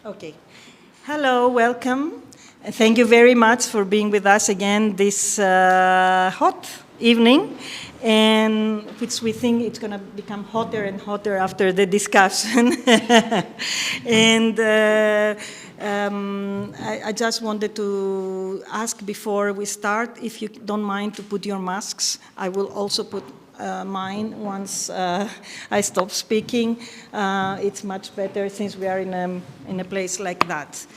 Okay. Hello, welcome. And thank you very much for being with us again this hot evening, and which we think it's going to become hotter and hotter after the discussion. And I just wanted to ask before we start, if you don't mind to put your masks. I will also put mine once I stop speaking. It's much better since we are in a place like that.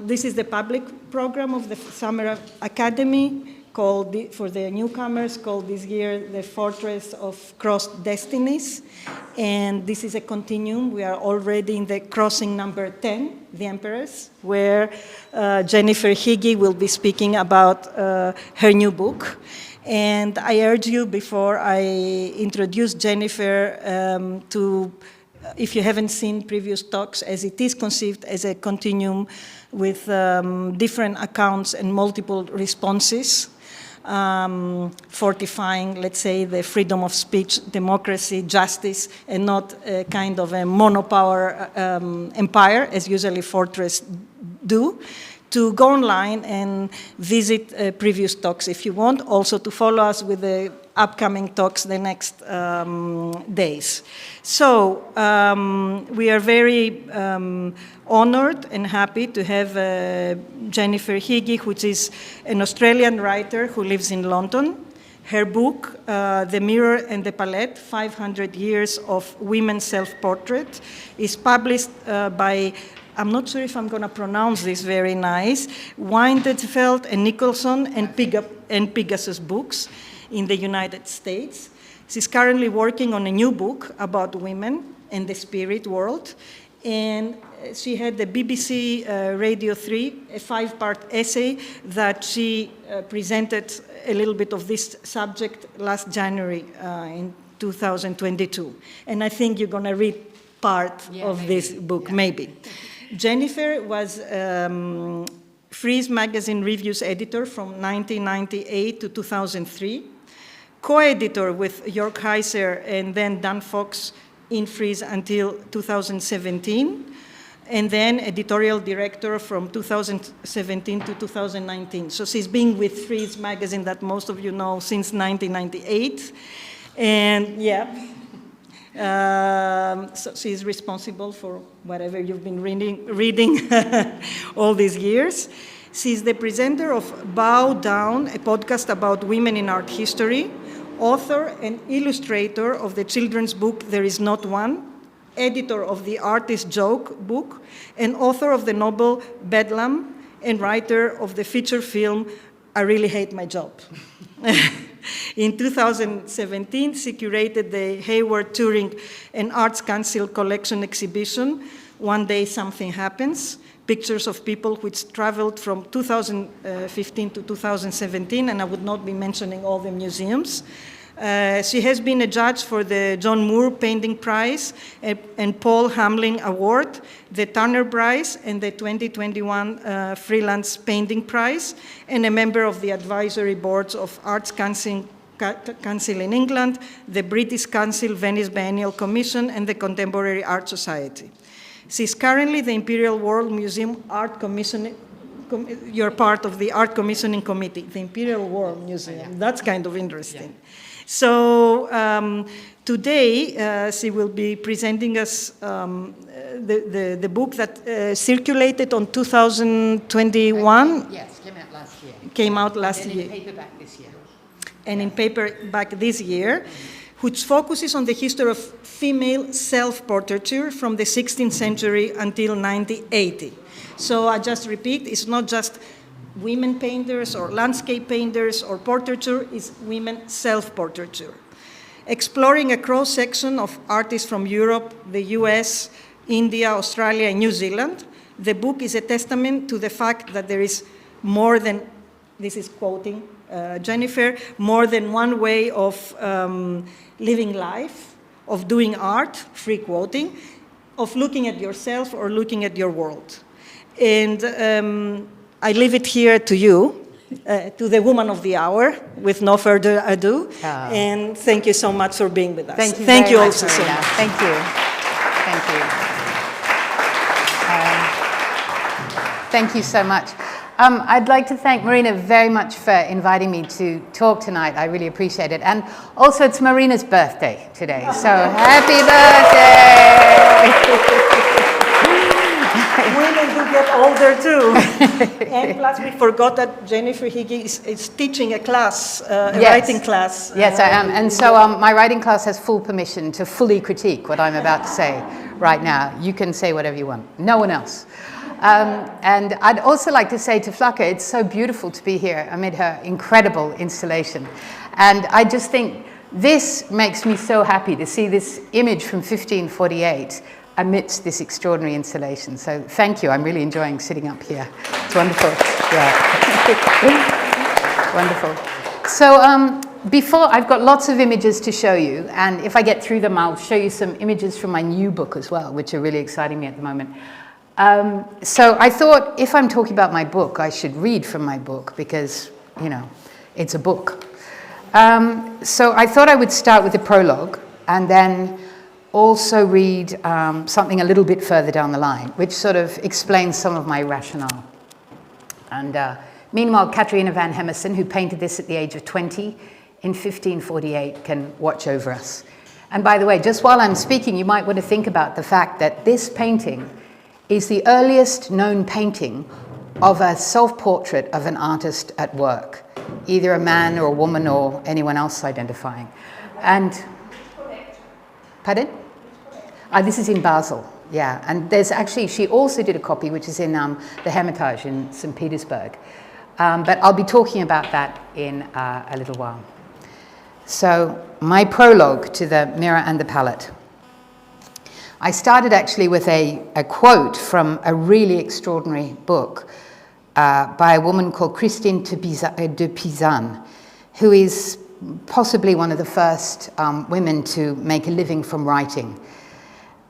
This is the public program of the Summer Academy, called for the newcomers, called this year the Fortress of Crossed Destinies. And this is a continuum. We are already in the crossing number 10, the Empress, where Jennifer Higgie will be speaking about her new book. And I urge you, before I introduce Jennifer, if you haven't seen previous talks, as it is conceived as a continuum with different accounts and multiple responses, fortifying, let's say, the freedom of speech, democracy, justice, and not a kind of a monopower empire, as usually fortresses do, to go online and visit previous talks if you want, also to follow us with the upcoming talks the next days. So we are very honored and happy to have Jennifer Higgie, which is an Australian writer who lives in London. Her book, The Mirror and the Palette, 500 Years of Women's Self-Portrait, is published by, I'm not sure if I'm going to pronounce this very nice, Weindenfeld and Nicholson and Pegasus Books in the United States. She's currently working on a new book about women and the spirit world. And she had the BBC Radio 3, a 5-part essay that she presented a little bit of this subject last January in 2022. And I think you're going to read part of this book, maybe. Jennifer was Frieze Magazine Reviews editor from 1998 to 2003, co-editor with York Heiser and then Dan Fox in Frieze until 2017, and then editorial director from 2017 to 2019. So she's been with Frieze Magazine, that most of you know, since 1998. And so she's responsible for whatever you've been reading all these years. She's the presenter of Bow Down, a podcast about women in art history, author and illustrator of the children's book There Is Not One, editor of the Artist Joke book, and author of the novel Bedlam, and writer of the feature film I Really Hate My Job. In 2017, she curated the Hayward Turing and Arts Council collection exhibition, One Day Something Happens, pictures of people which traveled from 2015 to 2017, and I would not be mentioning all the museums. She has been a judge for the John Moore Painting Prize and Paul Hamlin Award, the Turner Prize, and the 2021 Freelance Painting Prize, and a member of the advisory boards of Arts Council in England, the British Council Venice Biennial Commission, and the Contemporary Art Society. She's currently the Imperial World Museum Art Commissioning. You're part of the Art Commissioning Committee, the Imperial World Museum. That's kind of interesting. Yeah. So today she will be presenting us the book that circulated on 2021. Yes, came out last year. Came out last year. And in paperback this year. And in paperback this year, which focuses on the history of female self-portraiture from the 16th century until 1980. So I just repeat, it's not just women painters or landscape painters or portraiture, it's women self-portraiture. Exploring a cross-section of artists from Europe, the US, India, Australia, and New Zealand, the book is a testament to the fact that there is more than, this is quoting Jennifer, more than one way of living life, of doing art, free quoting, of looking at yourself or looking at your world. And I leave it here to you, to the woman of the hour, with no further ado. And thank you so much for being with us. Thank you also so much. Thank you. Thank you. Thank you so much. I'd like to thank Marina very much for inviting me to talk tonight. I really appreciate it. And also, it's Marina's birthday today, so happy birthday! Women do get older too. And plus, we forgot that Jennifer Higgie is teaching a class, a Yes. writing class. Yes, I am. And so my writing class has full permission to fully critique what I'm about to say right now. You can say whatever you want. No one else. And I'd also like to say to Flaka, it's so beautiful to be here amid her incredible installation. And I just think this makes me so happy to see this image from 1548 amidst this extraordinary installation. So thank you. I'm really enjoying sitting up here. It's wonderful. Yeah. Wonderful. So before, I've got lots of images to show you. And if I get through them, I'll show you some images from my new book as well, which are really exciting me at the moment. So I thought if I'm talking about my book, I should read from my book because, you know, it's a book. So I thought I would start with the prologue and then also read something a little bit further down the line, which sort of explains some of my rationale. And meanwhile, Catharina van Hemerson, who painted this at the age of 20 in 1548, can watch over us. And by the way, just while I'm speaking, you might want to think about the fact that this painting is the earliest known painting of a self-portrait of an artist at work, either a man or a woman or anyone else identifying. And, pardon? This is in Basel, yeah. And there's actually, she also did a copy which is in the Hermitage in St. Petersburg. But I'll be talking about that in a little while. So, my prologue to the Mirror and the Palette. I started actually with a quote from a really extraordinary book by a woman called Christine de Pizan, who is possibly one of the first women to make a living from writing.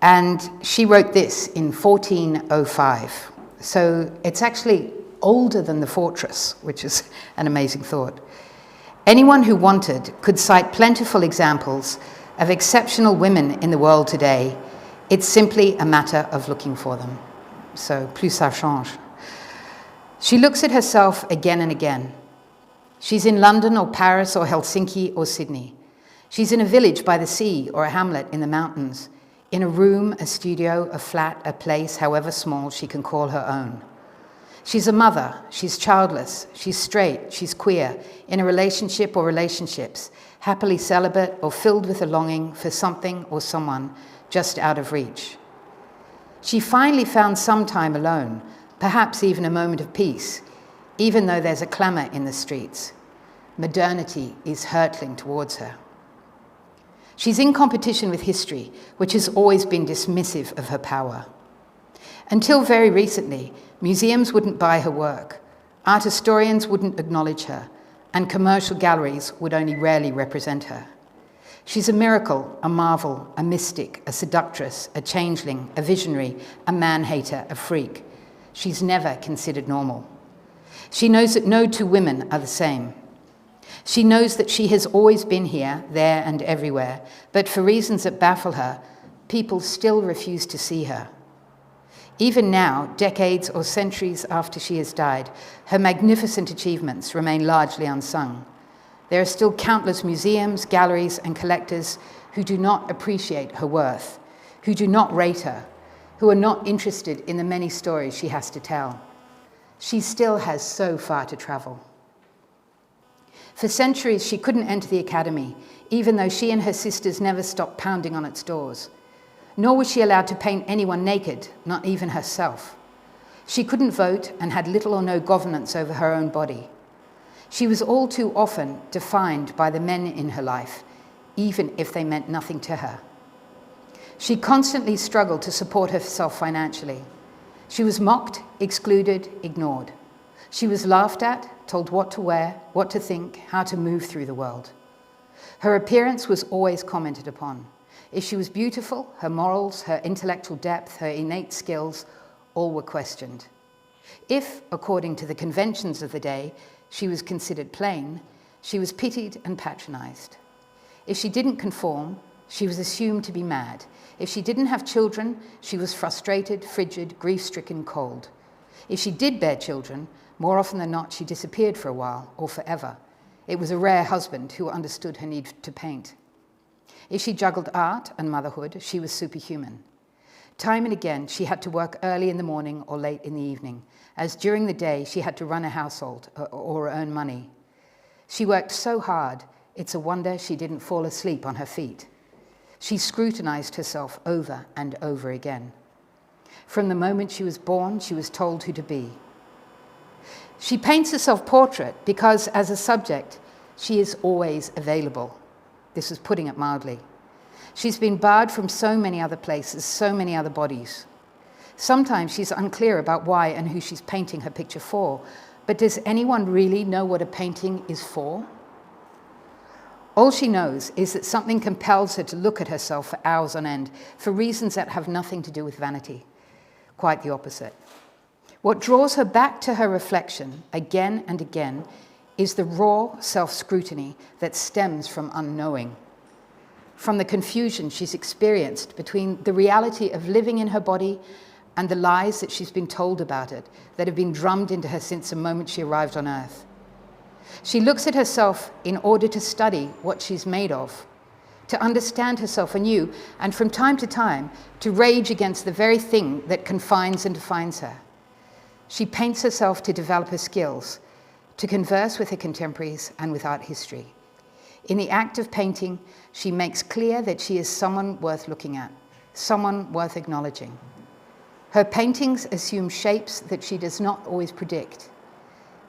And she wrote this in 1405. So it's actually older than the fortress, which is an amazing thought. Anyone who wanted could cite plentiful examples of exceptional women in the world today. It's simply a matter of looking for them. So, plus ça change. She looks at herself again and again. She's in London or Paris or Helsinki or Sydney. She's in a village by the sea or a hamlet in the mountains, in a room, a studio, a flat, a place, however small she can call her own. She's a mother, she's childless, she's straight, she's queer, in a relationship or relationships, happily celibate or filled with a longing for something or someone just out of reach. She finally found some time alone, perhaps even a moment of peace, even though there's a clamor in the streets. Modernity is hurtling towards her. She's in competition with history, which has always been dismissive of her power. Until very recently, museums wouldn't buy her work, art historians wouldn't acknowledge her, and commercial galleries would only rarely represent her. She's a miracle, a marvel, a mystic, a seductress, a changeling, a visionary, a man-hater, a freak. She's never considered normal. She knows that no two women are the same. She knows that she has always been here, there, and everywhere, but for reasons that baffle her, people still refuse to see her. Even now, decades or centuries after she has died, her magnificent achievements remain largely unsung. There are still countless museums, galleries, and collectors who do not appreciate her worth, who do not rate her, who are not interested in the many stories she has to tell. She still has so far to travel. For centuries, she couldn't enter the academy, even though she and her sisters never stopped pounding on its doors. Nor was she allowed to paint anyone naked, not even herself. She couldn't vote and had little or no governance over her own body. She was all too often defined by the men in her life, even if they meant nothing to her. She constantly struggled to support herself financially. She was mocked, excluded, ignored. She was laughed at, told what to wear, what to think, how to move through the world. Her appearance was always commented upon. If she was beautiful, her morals, her intellectual depth, her innate skills, all were questioned. If, according to the conventions of the day, she was considered plain, she was pitied and patronized. If she didn't conform, she was assumed to be mad. If she didn't have children, she was frustrated, frigid, grief-stricken, cold. If she did bear children, more often than not, she disappeared for a while or forever. It was a rare husband who understood her need to paint. If she juggled art and motherhood, she was superhuman. Time and again, she had to work early in the morning or late in the evening, as during the day she had to run a household or earn money. She worked so hard, it's a wonder she didn't fall asleep on her feet. She scrutinized herself over and over again. From the moment she was born, she was told who to be. She paints a self-portrait because, as a subject, she is always available. This is putting it mildly. She's been barred from so many other places, so many other bodies. Sometimes she's unclear about why and who she's painting her picture for, but does anyone really know what a painting is for? All she knows is that something compels her to look at herself for hours on end, for reasons that have nothing to do with vanity. Quite the opposite. What draws her back to her reflection, again and again, is the raw self-scrutiny that stems from unknowing, from the confusion she's experienced between the reality of living in her body and the lies that she's been told about it, that have been drummed into her since the moment she arrived on Earth. She looks at herself in order to study what she's made of, to understand herself anew, and from time to time, to rage against the very thing that confines and defines her. She paints herself to develop her skills, to converse with her contemporaries and with art history. In the act of painting, she makes clear that she is someone worth looking at, someone worth acknowledging. Her paintings assume shapes that she does not always predict.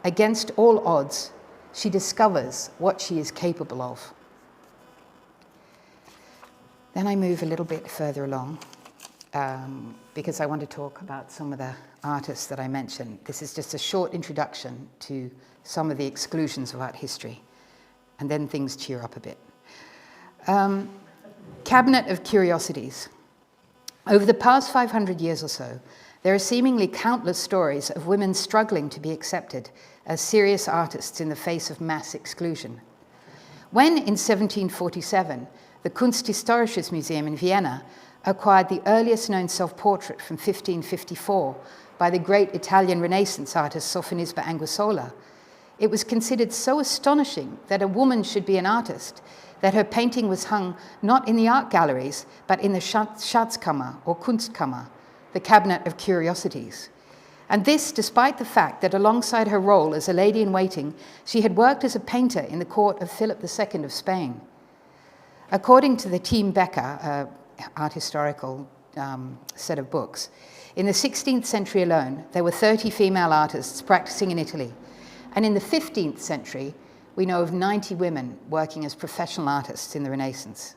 Against all odds, she discovers what she is capable of. Then I move a little bit further along because I want to talk about some of the artists that I mentioned. This is just a short introduction to some of the exclusions of art history, and then things cheer up a bit. Cabinet of Curiosities. Over the past 500 years or so, there are seemingly countless stories of women struggling to be accepted as serious artists in the face of mass exclusion. When, in 1747, the Kunsthistorisches Museum in Vienna acquired the earliest known self-portrait from 1554 by the great Italian Renaissance artist Sofonisba Anguissola, it was considered so astonishing that a woman should be an artist that her painting was hung not in the art galleries, but in the Schatzkammer or Kunstkammer, the Cabinet of Curiosities. And this despite the fact that alongside her role as a lady-in-waiting, she had worked as a painter in the court of Philip II of Spain. According to the Team Becker art historical set of books, in the 16th century alone, there were 30 female artists practicing in Italy. And in the 15th century, we know of 90 women working as professional artists in the Renaissance.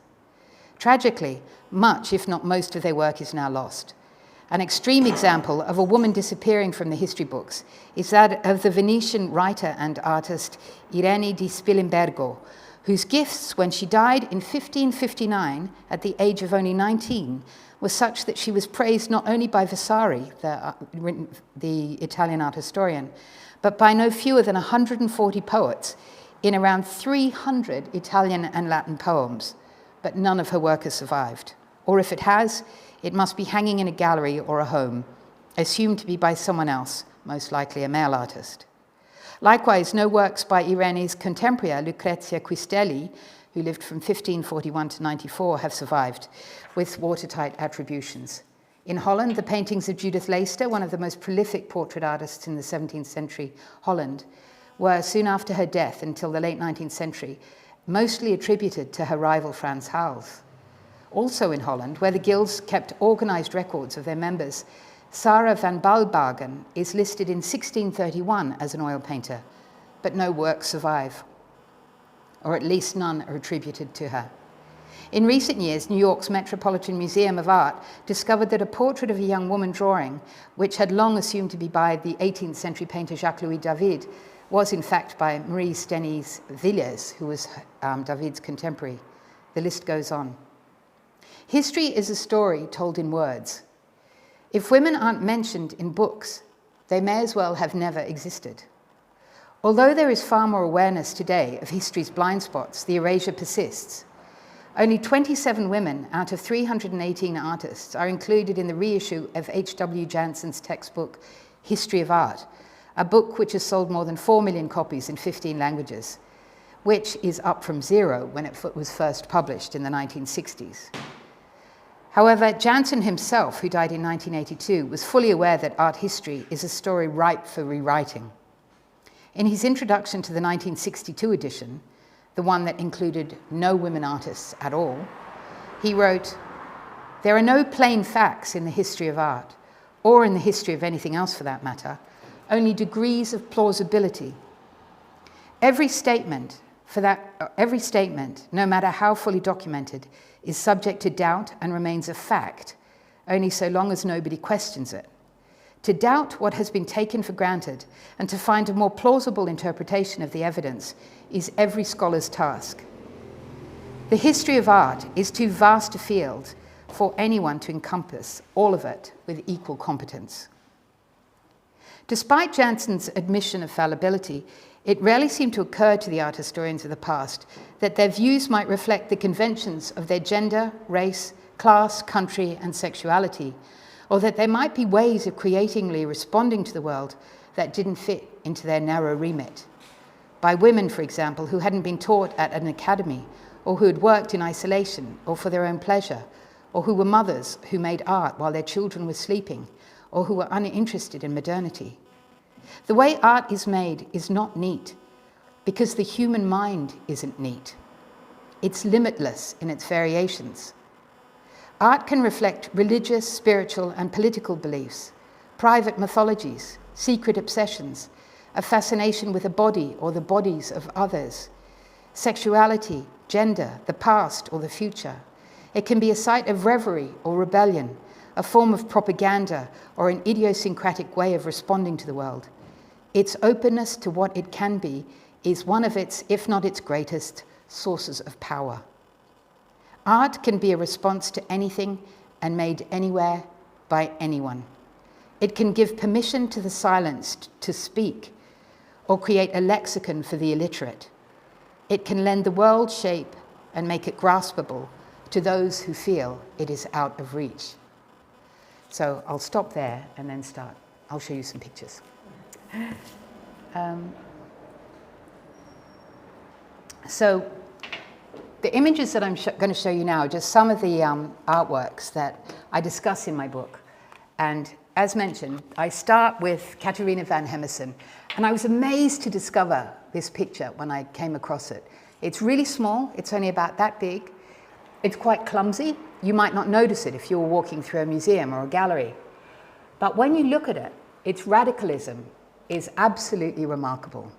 Tragically, much, if not most, of their work is now lost. An extreme example of a woman disappearing from the history books is that of the Venetian writer and artist Irene di Spilimbergo, whose gifts, when she died in 1559 at the age of only 19, were such that she was praised not only by Vasari, the Italian art historian, but by no fewer than 140 poets in around 300 Italian and Latin poems, but none of her work has survived. Or if it has, it must be hanging in a gallery or a home, assumed to be by someone else, most likely a male artist. Likewise, no works by Irene's contemporary Lucrezia Quistelli, who lived from 1541 to 94, have survived, with watertight attributions. In Holland, the paintings of Judith Leyster, one of the most prolific portrait artists in the 17th century Holland, were soon after her death until the late 19th century, mostly attributed to her rival Frans Hals. Also in Holland, where the guilds kept organized records of their members, Sarah van Balbagen is listed in 1631 as an oil painter, but no works survive, or at least none are attributed to her. In recent years, New York's Metropolitan Museum of Art discovered that a portrait of a young woman drawing, which had long assumed to be by the 18th century painter Jacques-Louis David, was in fact by Marie Stenys Villiers, who was David's contemporary. The list goes on. History is a story told in words. If women aren't mentioned in books, they may as well have never existed. Although there is far more awareness today of history's blind spots, the erasure persists. Only 27 women out of 318 artists are included in the reissue of H.W. Janssen's textbook, History of Art, a book which has sold more than 4 million copies in 15 languages, which is up from 0 when it was first published in the 1960s. However, Jansen himself, who died in 1982, was fully aware that art history is a story ripe for rewriting. In his introduction to the 1962 edition, the one that included no women artists at all, he wrote, "There are no plain facts in the history of art, or in the history of anything else for that matter, only degrees of plausibility. Every statement, no matter how fully documented, is subject to doubt and remains a fact, only so long as nobody questions it. To doubt what has been taken for granted and to find a more plausible interpretation of the evidence is every scholar's task. The history of art is too vast a field for anyone to encompass all of it with equal competence." Despite Jansen's admission of fallibility, it rarely seemed to occur to the art historians of the past that their views might reflect the conventions of their gender, race, class, country, and sexuality, or that there might be ways of creatively responding to the world that didn't fit into their narrow remit. By women, for example, who hadn't been taught at an academy, or who had worked in isolation or for their own pleasure, or who were mothers who made art while their children were sleeping, or who were uninterested in modernity. The way art is made is not neat, because the human mind isn't neat. It's limitless in its variations. Art can reflect religious, spiritual, and political beliefs, private mythologies, secret obsessions, a fascination with a body or the bodies of others, sexuality, gender, the past or the future. It can be a site of reverie or rebellion, a form of propaganda or an idiosyncratic way of responding to the world. Its openness to what it can be is one of its, if not its greatest, sources of power. Art can be a response to anything and made anywhere by anyone. It can give permission to the silenced to speak or create a lexicon for the illiterate. It can lend the world shape and make it graspable to those who feel it is out of reach. So I'll stop there and then start. I'll show you some pictures. So the images that I'm going to show you now are just some of the artworks that I discuss in my book. And as mentioned, I start with Catharina van Hemessen. And I was amazed to discover this picture when I came across it. It's really small. It's only about that big. It's quite clumsy. You might not notice it if you were walking through a museum or a gallery. But when you look at it, its radicalism is absolutely remarkable.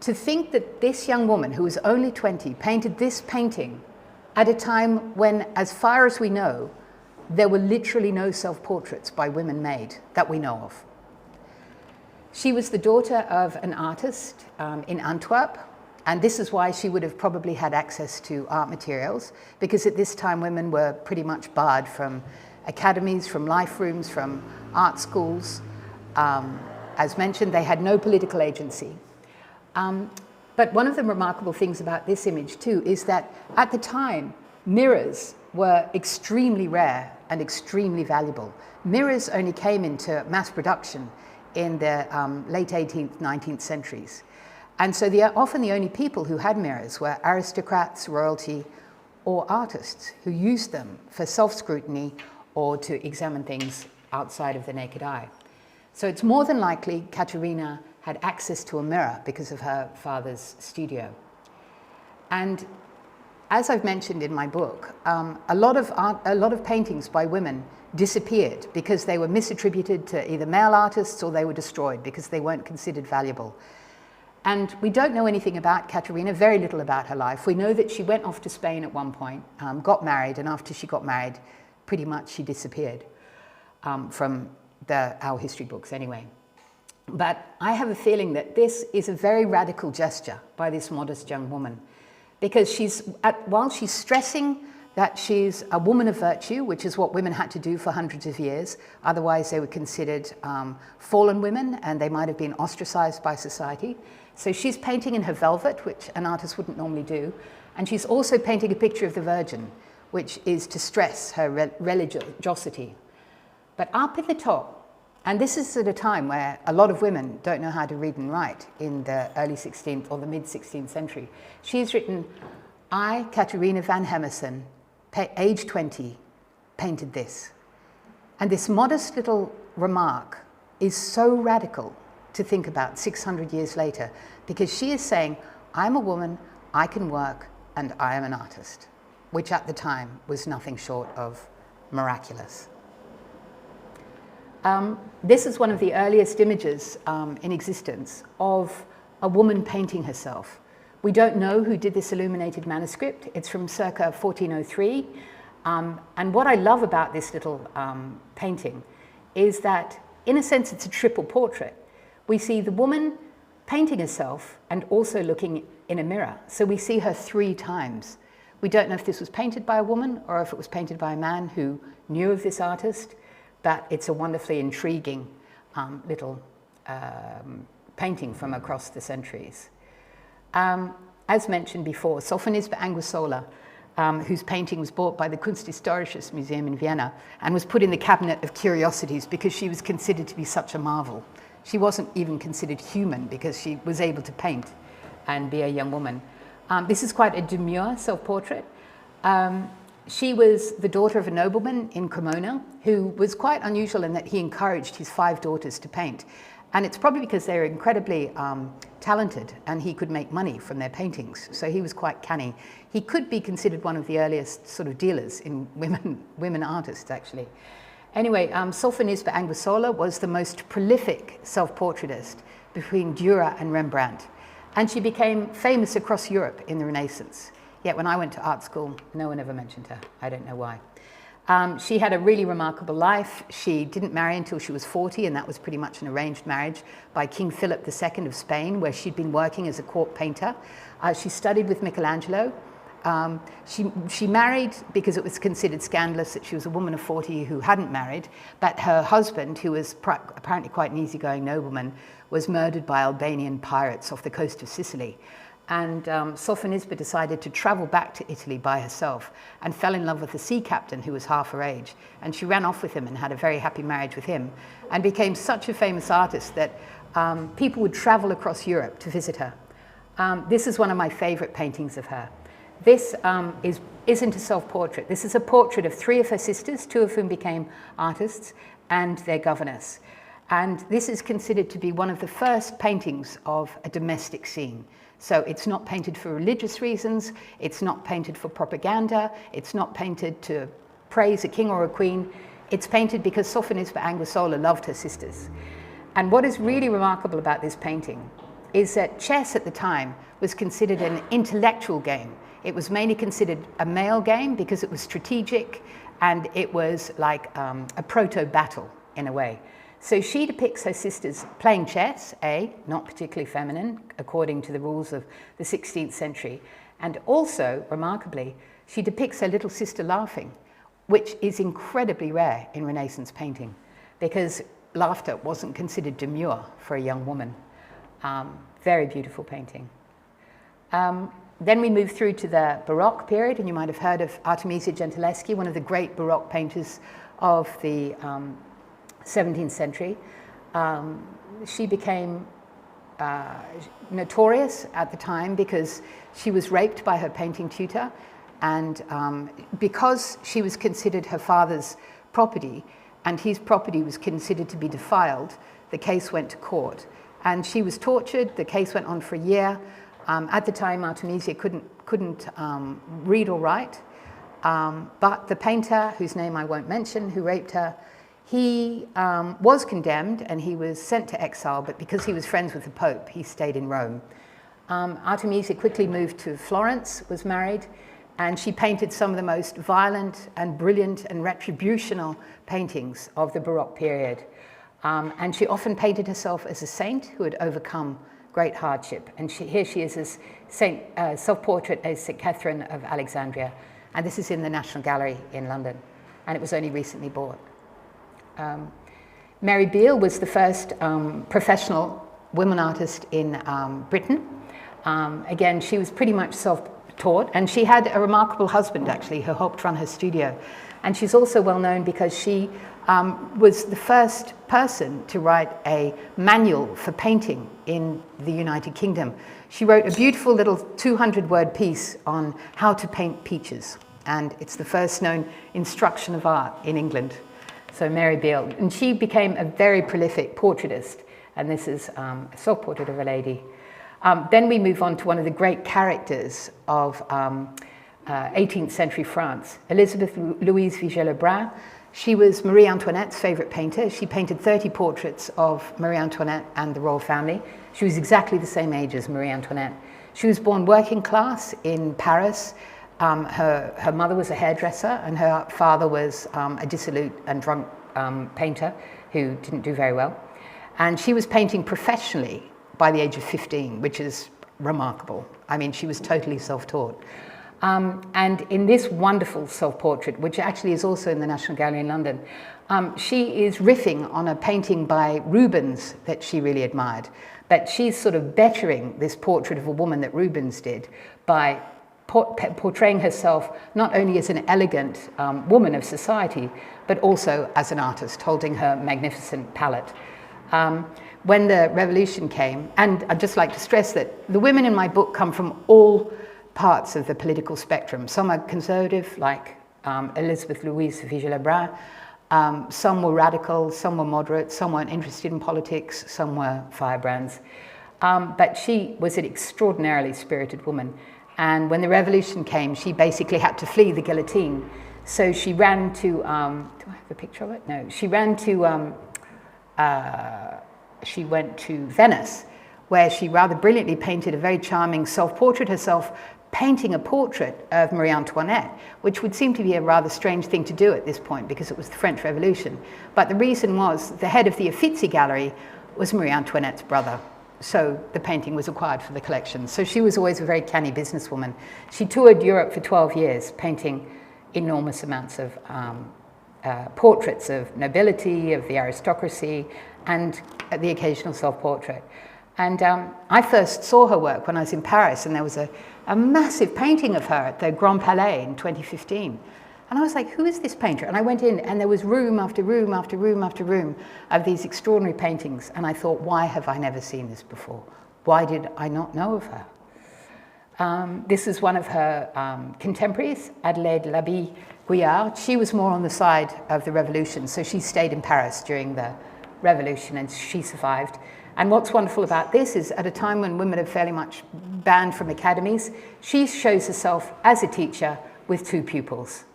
To think that this young woman, who was only 20, painted this painting at a time when, as far as we know, there were literally no self-portraits by women made that we know of. She was the daughter of an artist in Antwerp, and this is why she would have probably had access to art materials, because at this time women were pretty much barred from academies, from life rooms, from art schools. As mentioned, they had no political agency. But one of the remarkable things about this image too is that at the time, mirrors were extremely rare and extremely valuable. Mirrors only came into mass production in the late 18th, 19th centuries. And so often the only people who had mirrors were aristocrats, royalty, or artists who used them for self-scrutiny or to examine things outside of the naked eye. So it's more than likely Catharina had access to a mirror because of her father's studio. And as I've mentioned in my book, a lot of paintings by women disappeared because they were misattributed to either male artists or they were destroyed because they weren't considered valuable. And we don't know anything about Catharina, very little about her life. We know that she went off to Spain at one point, got married, and after she got married, pretty much she disappeared from our history books anyway. But I have a feeling that this is a very radical gesture by this modest young woman, because while she's stressing that she's a woman of virtue, which is what women had to do for hundreds of years, otherwise they were considered fallen women and they might have been ostracized by society. So she's painting in her velvet, which an artist wouldn't normally do, and she's also painting a picture of the Virgin, which is to stress her religiosity. But up at the top, And this is at a time where a lot of women don't know how to read and write in the early 16th or the mid 16th century. She's written, I, Catharina van Hemerson, age 20, painted this. And this modest little remark is so radical to think about 600 years later, because she is saying, I'm a woman, I can work, and I am an artist, which at the time was nothing short of miraculous. This is one of the earliest images in existence of a woman painting herself. We don't know who did this illuminated manuscript. It's from circa 1403. And what I love about this little painting is that, in a sense, it's a triple portrait. We see the woman painting herself and also looking in a mirror. So we see her 3 times. We don't know if this was painted by a woman or if it was painted by a man who knew of this artist, but it's a wonderfully intriguing little painting from across the centuries. As mentioned before, Sophonisba Anguissola, whose painting was bought by the Kunsthistorisches Museum in Vienna and was put in the cabinet of curiosities because she was considered to be such a marvel. She wasn't even considered human because she was able to paint and be a young woman. This is quite a demure self-portrait. She was the daughter of a nobleman in Cremona who was quite unusual in that he encouraged his 5 daughters to paint. And it's probably because they were incredibly talented and he could make money from their paintings. So he was quite canny. He could be considered one of the earliest sort of dealers in women artists, actually. Anyway, Sophonisba Anguissola was the most prolific self-portraitist between Dürer and Rembrandt. And she became famous across Europe in the Renaissance. Yet when I went to art school, no one ever mentioned her. I don't know why. She had a really remarkable life. She didn't marry until she was 40, and that was pretty much an arranged marriage by King Philip II of Spain, where she'd been working as a court painter. She studied with Michelangelo. She married because it was considered scandalous that she was a woman of 40 who hadn't married, but her husband, who was apparently quite an easygoing nobleman, was murdered by Albanian pirates off the coast of Sicily. And Sophonisba decided to travel back to Italy by herself and fell in love with a sea captain who was half her age. And she ran off with him and had a very happy marriage with him and became such a famous artist that people would travel across Europe to visit her. This is one of my favorite paintings of her. This isn't a self-portrait. This is a portrait of 3 of her sisters, 2 of whom became artists, and their governess. And this is considered to be one of the first paintings of a domestic scene. So it's not painted for religious reasons, it's not painted for propaganda, it's not painted to praise a king or a queen. It's painted because Sophonisba Anguissola loved her sisters. And what is really remarkable about this painting is that chess at the time was considered an intellectual game. It was mainly considered a male game because it was strategic and it was like a proto-battle in a way. So she depicts her sisters playing chess, not particularly feminine, according to the rules of the 16th century. And also, remarkably, she depicts her little sister laughing, which is incredibly rare in Renaissance painting, because laughter wasn't considered demure for a young woman. Very beautiful painting. Then we move through to the Baroque period, and you might have heard of Artemisia Gentileschi, one of the great Baroque painters of the 17th century. She became notorious at the time because she was raped by her painting tutor, and because she was considered her father's property and his property was considered to be defiled, the case went to court and she was tortured. The case went on for a year. At the time, Artemisia couldn't read or write, but the painter, whose name I won't mention, who raped her, he was condemned and he was sent to exile, but because he was friends with the Pope, he stayed in Rome. Artemisia quickly moved to Florence, was married, and she painted some of the most violent and brilliant and retributional paintings of the Baroque period. And she often painted herself as a saint who had overcome great hardship. And here she is as self-portrait as St. Catherine of Alexandria. And this is in the National Gallery in London. And it was only recently bought. Mary Beale was the first professional woman artist in Britain. Again, she was pretty much taught, and she had a remarkable husband, actually, who helped run her studio. And she's also well known because she was the first person to write a manual for painting in the United Kingdom. She wrote a beautiful little 200-word piece on how to paint peaches, and it's the first known instruction of art in England. So Mary Beale, and she became a very prolific portraitist, and this is a self-portrait of a lady. Then we move on to one of the great characters of 18th century France, Elizabeth Louise Vigée-Lebrun. She was Marie Antoinette's favorite painter. She painted 30 portraits of Marie Antoinette and the royal family. She was exactly the same age as Marie Antoinette. She was born working class in Paris. Her mother was a hairdresser, and her father was a dissolute and drunk painter who didn't do very well. And she was painting professionally by the age of 15, which is remarkable. I mean, she was totally self-taught. And in this wonderful self-portrait, which actually is also in the National Gallery in London, she is riffing on a painting by Rubens that she really admired. But she's sort of bettering this portrait of a woman that Rubens did by portraying herself not only as an elegant woman of society, but also as an artist, holding her magnificent palette. When the revolution came, and I'd just like to stress that the women in my book come from all parts of the political spectrum. Some are conservative, like Elizabeth Louise Vigée-Lebrun. Some were radical, some were moderate, some weren't interested in politics, some were firebrands. But she was an extraordinarily spirited woman. And when the revolution came, she basically had to flee the guillotine. So she ran to, do I have a picture of it? No, she ran to, she went to Venice, where she rather brilliantly painted a very charming self-portrait herself, painting a portrait of Marie Antoinette, which would seem to be a rather strange thing to do at this point because it was the French Revolution. But the reason was the head of the Uffizi Gallery was Marie Antoinette's brother. So the painting was acquired for the collection. So she was always a very canny businesswoman. She toured Europe for 12 years, painting enormous amounts of portraits of nobility, of the aristocracy, and the occasional self-portrait. And I first saw her work when I was in Paris, and there was a massive painting of her at the Grand Palais in 2015. And I was like, who is this painter? And I went in, and there was room after room after room after room of these extraordinary paintings. And I thought, why have I never seen this before? Why did I not know of her? This is one of her contemporaries, Adelaide Labille-Guyard. She was more on the side of the revolution, so she stayed in Paris during the revolution, and she survived. And what's wonderful about this is at a time when women are fairly much banned from academies, she shows herself as a teacher with 2 pupils.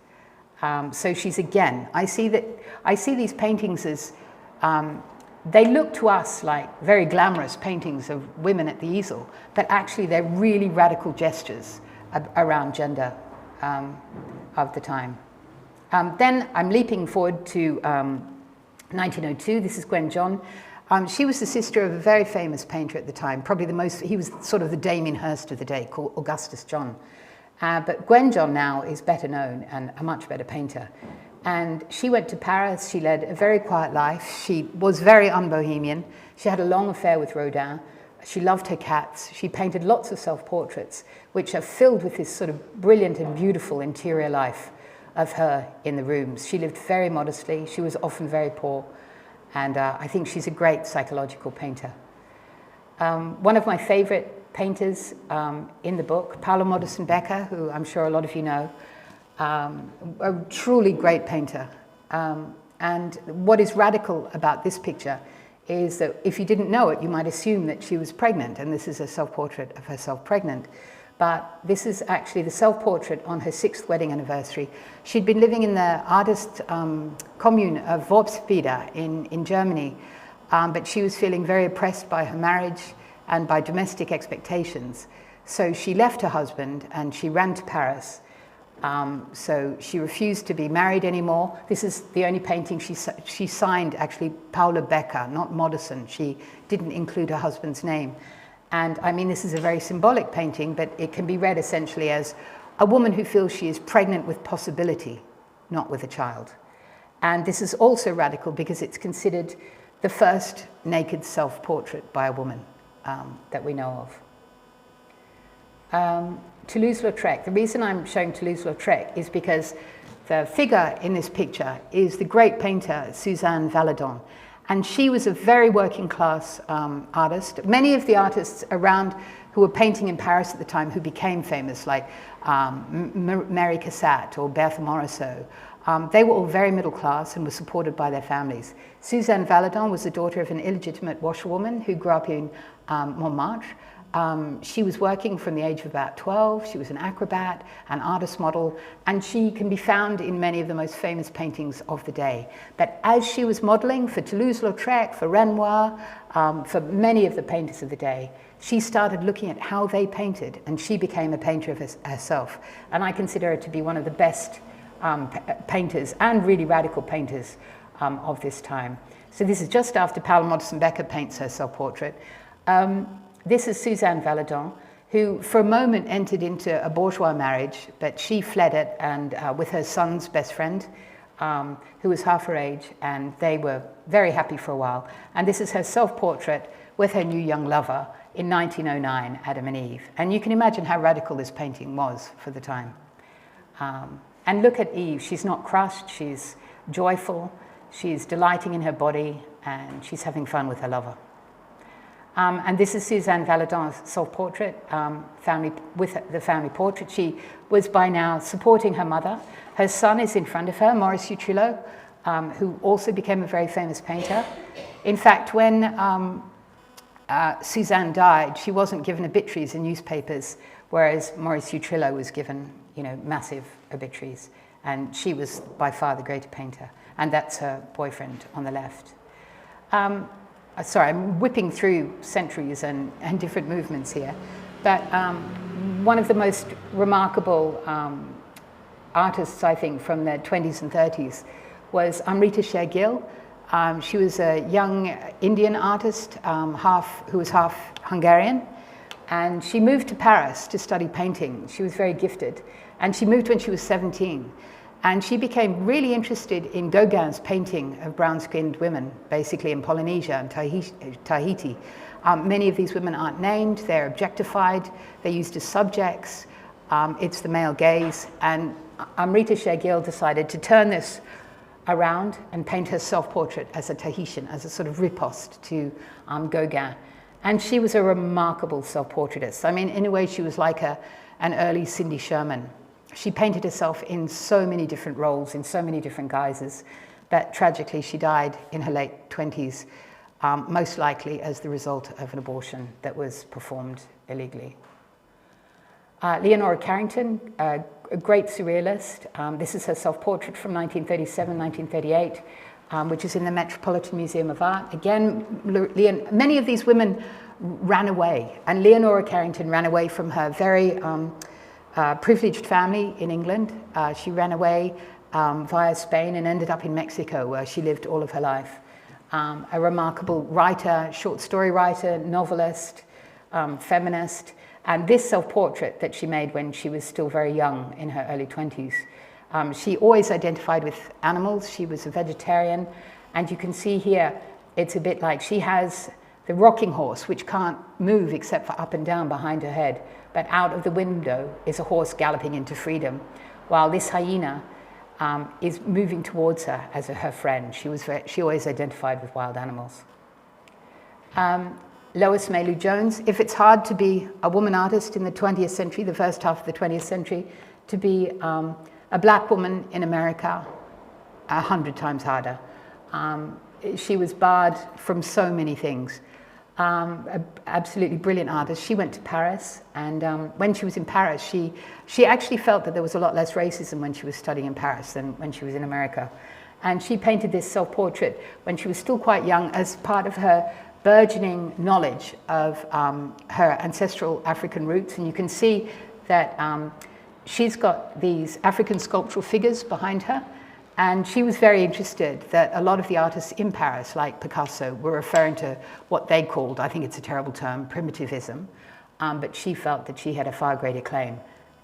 So she's, again, I see these paintings as, they look to us like very glamorous paintings of women at the easel, but actually they're really radical gestures around gender of the time. Then I'm leaping forward to 1902. This is Gwen John. She was the sister of a very famous painter at the time, probably he was sort of the Damien Hirst of the day, called Augustus John. But Gwen John now is better known and a much better painter. And she went to Paris. She led a very quiet life. She was very un-bohemian. She had a long affair with Rodin. She loved her cats. She painted lots of self-portraits, which are filled with this sort of brilliant and beautiful interior life of her in the rooms. She lived very modestly. She was often very poor. And I think she's a great psychological painter. One of my favorite painters in the book, Paolo Modestin-Becker, who I'm sure a lot of you know, a truly great painter. And what is radical about this picture is that if you didn't know it, you might assume that she was pregnant, and this is a self-portrait of herself pregnant. But this is actually the self-portrait on her 6th wedding anniversary. She'd been living in the artist commune of Worpswede in Germany, but she was feeling very oppressed by her marriage and by domestic expectations. So she left her husband and she ran to Paris. So she refused to be married anymore. This is the only painting she signed, actually, Paula Becker, not Modison. She didn't include her husband's name. And I mean, this is a very symbolic painting, but it can be read essentially as a woman who feels she is pregnant with possibility, not with a child. And this is also radical because it's considered the first naked self-portrait by a woman that we know Toulouse-Lautrec. The reason I'm showing Toulouse-Lautrec is because the figure in this picture is the great painter Suzanne Valadon. And she was a very working class artist. Many of the artists around who were painting in Paris at the time who became famous, like Mary Cassatt or Bertha Morisot, they were all very middle class and were supported by their families. Suzanne Valadon was the daughter of an illegitimate washerwoman who grew up in Montmartre. She was working from the age of about 12. She was an acrobat, an artist model, and she can be found in many of the most famous paintings of the day. But as she was modeling for Toulouse-Lautrec, for Renoir, for many of the painters of the day, she started looking at how they painted, and she became a painter of herself. And I consider her to be one of the best painters and really radical painters of this time. So this is just after Paula Modersohn-Becker paints her self-portrait. This is Suzanne Valadon, who for a moment entered into a bourgeois marriage, but she fled it and with her son's best friend, who was half her age, and they were very happy for a while. And this is her self-portrait with her new young lover in 1909, Adam and Eve. And you can imagine how radical this painting was for the time. And look at Eve. She's not crushed, she's joyful, she's delighting in her body, and she's having fun with her lover. And this is Suzanne Valadon's self-portrait, with the family portrait. She was by now supporting her mother. Her son is in front of her, Maurice Utrillo, who also became a very famous painter. In fact, when Suzanne died, she wasn't given obituaries in newspapers, whereas Maurice Utrillo was given, massive obituaries. And she was by far the greater painter. And that's her boyfriend on the left. Sorry, I'm whipping through centuries and different movements here. But one of the most remarkable artists, I think, from the 20s and 30s was Amrita Shergill. She was a young Indian artist who was half Hungarian. And she moved to Paris to study painting. She was very gifted. And she moved when she was 17. And she became really interested in Gauguin's painting of brown-skinned women, basically in Polynesia and Tahiti. Many of these women aren't named, they're objectified, they're used as subjects, it's the male gaze. And Amrita Shergill decided to turn this around and paint her self-portrait as a Tahitian, as a sort of riposte to Gauguin. And she was a remarkable self-portraitist. I mean, in a way, she was like an early Cindy Sherman. She painted herself in so many different roles, in so many different guises, that tragically she died in her late 20s, most likely as the result of an abortion that was performed illegally. Leonora Carrington, a great surrealist. This is her self-portrait from 1937, 1938, which is in the Metropolitan Museum of Art. Again, many of these women ran away, and Leonora Carrington ran away from her very privileged family in England. She ran away via Spain and ended up in Mexico, where she lived all of her life. A remarkable writer, short story writer, novelist, feminist, and this self-portrait that she made when she was still very young, in her early 20s. She always identified with animals. She was a vegetarian, and you can see here, it's a bit like she has the rocking horse, which can't move except for up and down behind her head. But out of the window is a horse galloping into freedom, while this hyena is moving towards her as her friend. She always identified with wild animals. Lois Mailou Jones. If it's hard to be a woman artist in the 20th century, the first half of the 20th century, to be a black woman in America, 100 times harder. She was barred from so many things. Absolutely brilliant artist. She went to Paris, and when she was in Paris, she actually felt that there was a lot less racism when she was studying in Paris than when she was in America. And she painted this self-portrait when she was still quite young as part of her burgeoning knowledge of her ancestral African roots. And you can see that she's got these African sculptural figures behind her. And she was very interested that a lot of the artists in Paris, like Picasso, were referring to what they called, I think it's a terrible term, primitivism. But she felt that she had a far greater claim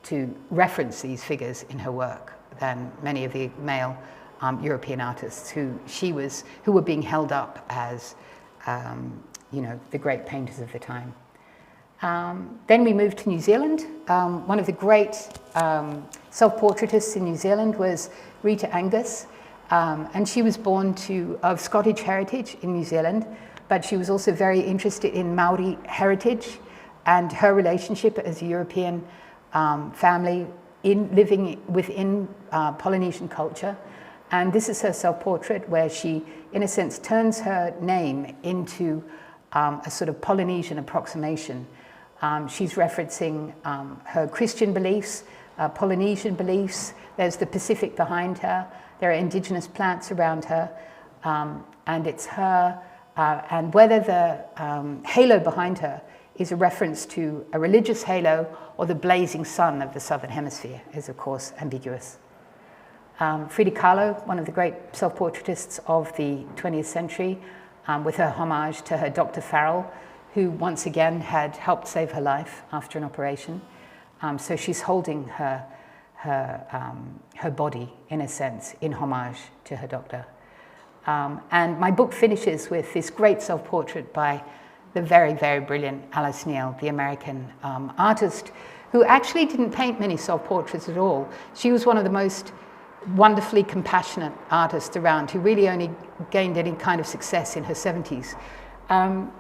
to reference these figures in her work than many of the male European artists who were being held up as, the great painters of the time. Then we moved to New Zealand. One of the great self-portraitists in New Zealand was Rita Angus, and she was born of Scottish heritage in New Zealand, but she was also very interested in Maori heritage and her relationship as a European family living within Polynesian culture. And this is her self-portrait where she, in a sense, turns her name into a sort of Polynesian approximation. She's referencing her Christian beliefs, Polynesian beliefs. There's the Pacific behind her. There are indigenous plants around her. And it's her, and whether the halo behind her is a reference to a religious halo or the blazing sun of the Southern Hemisphere is, of course, ambiguous. Frida Kahlo, one of the great self-portraitists of the 20th century, with her homage to her Dr. Farrell, who once again had helped save her life after an operation. So she's holding her body, in a sense, in homage to her doctor. And my book finishes with this great self-portrait by the very, very brilliant Alice Neel, the American artist, who actually didn't paint many self-portraits at all. She was one of the most wonderfully compassionate artists around, who really only gained any kind of success in her 70s.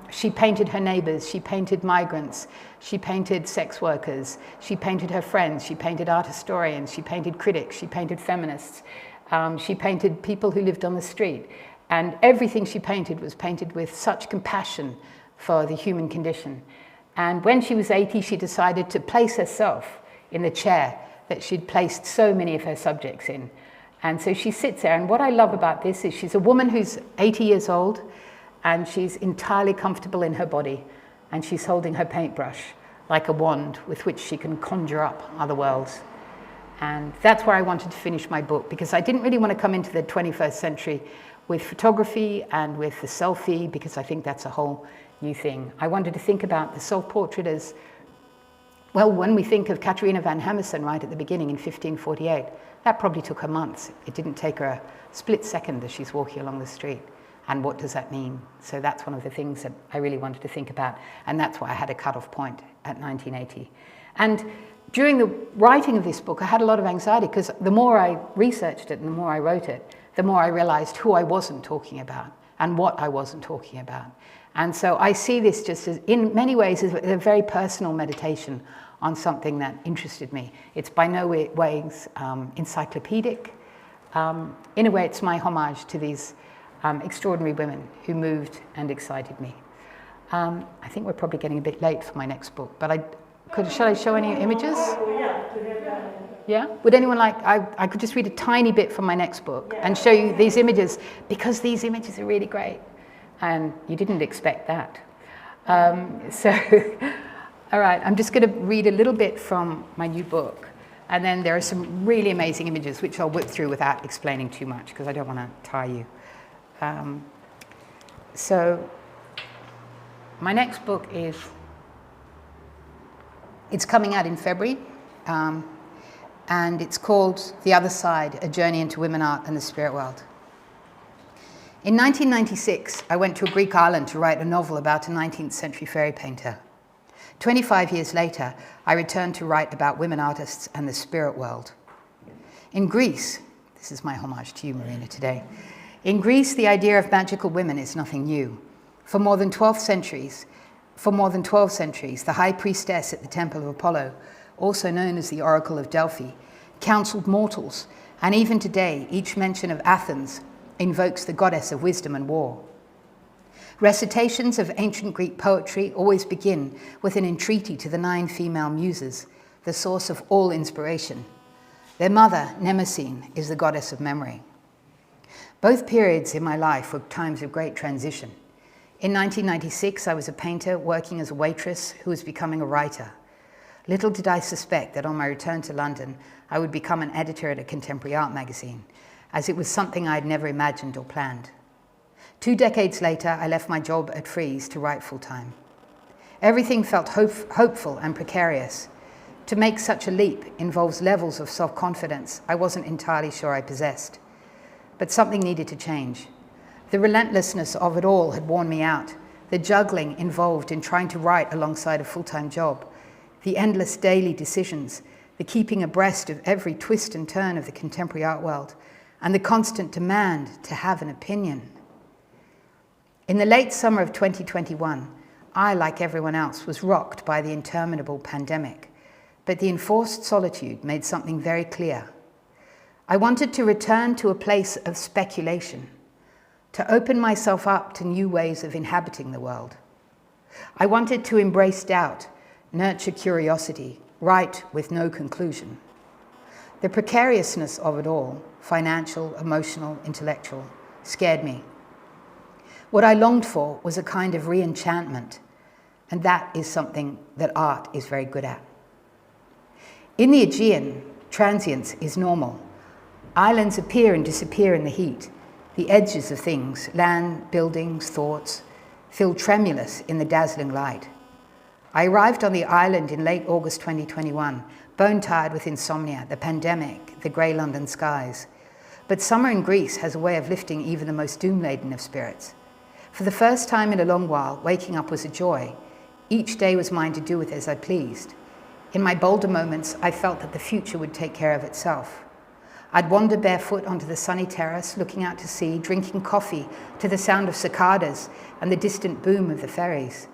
She painted her neighbors, she painted migrants, she painted sex workers, she painted her friends, she painted art historians, she painted critics, she painted feminists, she painted people who lived on the street. And everything she painted was painted with such compassion for the human condition. And when she was 80, she decided to place herself in the chair that she'd placed so many of her subjects in. And so she sits there, and what I love about this is she's a woman who's 80 years old, and she's entirely comfortable in her body, and she's holding her paintbrush like a wand with which she can conjure up other worlds. And that's where I wanted to finish my book, because I didn't really want to come into the 21st century with photography and with the selfie, because I think that's a whole new thing. I wanted to think about the self-portrait as, well, when we think of Catharina van Hamerson right at the beginning in 1548, that probably took her months. It didn't take her a split second as she's walking along the street. And what does that mean? So that's one of the things that I really wanted to think about. And that's why I had a cutoff point at 1980. And during the writing of this book, I had a lot of anxiety, because the more I researched it and the more I wrote it, the more I realized who I wasn't talking about and what I wasn't talking about. And so I see this just as, in many ways, as a very personal meditation on something that interested me. It's by no ways encyclopedic. In a way, it's my homage to these extraordinary women who moved and excited me. I think we're probably getting a bit late for my next book, but shall I show any images? Yeah? Would anyone like, I could just read a tiny bit from my next book and show you these images, because these images are really great. And you didn't expect that. All right, I'm just going to read a little bit from my new book. And then there are some really amazing images, which I'll whip through without explaining too much, because I don't want to tire you. So my next book it's coming out in February, and it's called The Other Side, A Journey into Women Art and the Spirit World. In 1996, I went to a Greek island to write a novel about a 19th century fairy painter. 25 years later, I returned to write about women artists and the spirit world. In Greece, this is my homage to you, Marina, today. In Greece, the idea of magical women is nothing new. For more than 12 centuries, the high priestess at the Temple of Apollo, also known as the Oracle of Delphi, counseled mortals, and even today, each mention of Athens invokes the goddess of wisdom and war. Recitations of ancient Greek poetry always begin with an entreaty to the 9 female muses, the source of all inspiration. Their mother, Mnemosyne, is the goddess of memory. Both periods in my life were times of great transition. In 1996, I was a painter working as a waitress who was becoming a writer. Little did I suspect that on my return to London, I would become an editor at a contemporary art magazine, as it was something I had never imagined or planned. 2 decades later, I left my job at Frieze to write full-time. Everything felt hopeful and precarious. To make such a leap involves levels of self-confidence I wasn't entirely sure I possessed. But something needed to change. The relentlessness of it all had worn me out. the juggling involved in trying to write alongside a full-time job, the endless daily decisions, the keeping abreast of every twist and turn of the contemporary art world, and the constant demand to have an opinion. In the late summer of 2021, I, like everyone else, was rocked by the interminable pandemic, but the enforced solitude made something very clear. I wanted to return to a place of speculation, to open myself up to new ways of inhabiting the world. I wanted to embrace doubt, nurture curiosity, write with no conclusion. The precariousness of it all, financial, emotional, intellectual, scared me. What I longed for was a kind of re-enchantment, and that is something that art is very good at. In the Aegean, transience is normal. Islands appear and disappear in the heat. The edges of things, land, buildings, thoughts, feel tremulous in the dazzling light. I arrived on the island in late August 2021, bone-tired with insomnia, the pandemic, the grey London skies. But summer in Greece has a way of lifting even the most doom-laden of spirits. For the first time in a long while, waking up was a joy. Each day was mine to do with as I pleased. In my bolder moments, I felt that the future would take care of itself. I'd wander barefoot onto the sunny terrace, looking out to sea, drinking coffee to the sound of cicadas and the distant boom of the ferries.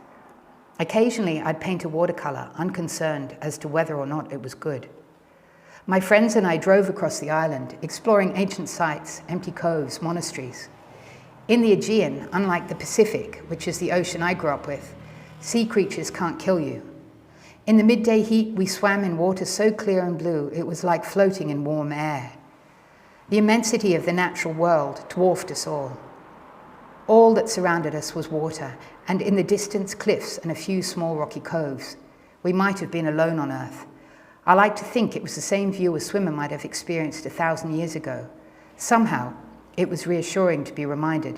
Occasionally, I'd paint a watercolor, unconcerned as to whether or not it was good. My friends and I drove across the island, exploring ancient sites, empty coves, monasteries. In the Aegean, unlike the Pacific, which is the ocean I grew up with, sea creatures can't kill you. In the midday heat, we swam in water so clear and blue, it was like floating in warm air. The immensity of the natural world dwarfed us all. All that surrounded us was water, and in the distance, cliffs and a few small rocky coves. We might have been alone on Earth. I like to think it was the same view a swimmer might have experienced 1,000 years ago. Somehow, it was reassuring to be reminded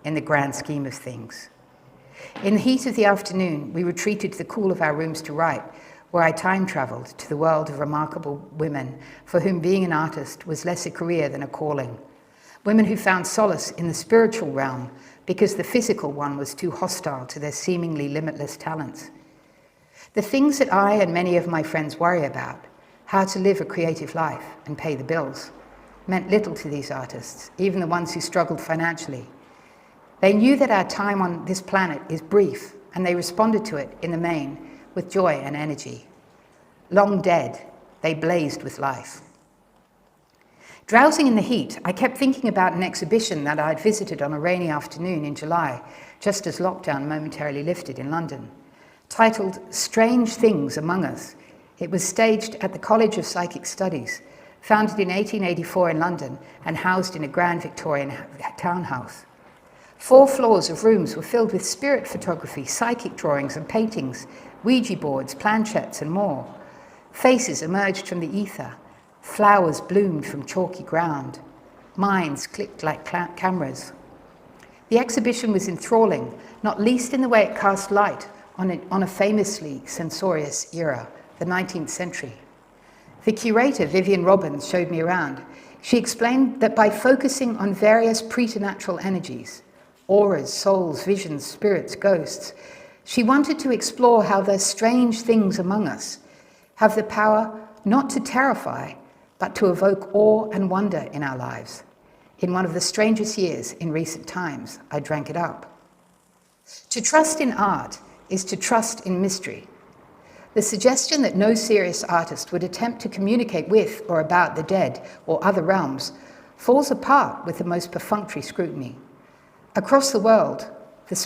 in the grand scheme of things. In the heat of the afternoon, we retreated to the cool of our rooms to write, where I time-traveled to the world of remarkable women for whom being an artist was less a career than a calling. Women who found solace in the spiritual realm because the physical one was too hostile to their seemingly limitless talents. The things that I and many of my friends worry about, how to live a creative life and pay the bills, meant little to these artists, even the ones who struggled financially. They knew that our time on this planet is brief, and they responded to it, in the main, with joy and energy. Long dead, they blazed with life. Drowsing in the heat, I kept thinking about an exhibition that I'd visited on a rainy afternoon in July, just as lockdown momentarily lifted in London. Titled Strange Things Among Us, it was staged at the College of Psychic Studies, founded in 1884 in London and housed in a grand Victorian townhouse. 4 floors of rooms were filled with spirit photography, psychic drawings and paintings, Ouija boards, planchettes and more. Faces emerged from the ether. Flowers bloomed from chalky ground. Minds clicked like cameras. The exhibition was enthralling, not least in the way it cast light on a famously censorious era, the 19th century. The curator, Vivian Robbins, showed me around. She explained that by focusing on various preternatural energies, auras, souls, visions, spirits, ghosts, she wanted to explore how the strange things among us have the power not to terrify, but to evoke awe and wonder in our lives. In one of the strangest years in recent times, I drank it up. To trust in art is to trust in mystery. The suggestion that no serious artist would attempt to communicate with or about the dead or other realms falls apart with the most perfunctory scrutiny. Across the globe, the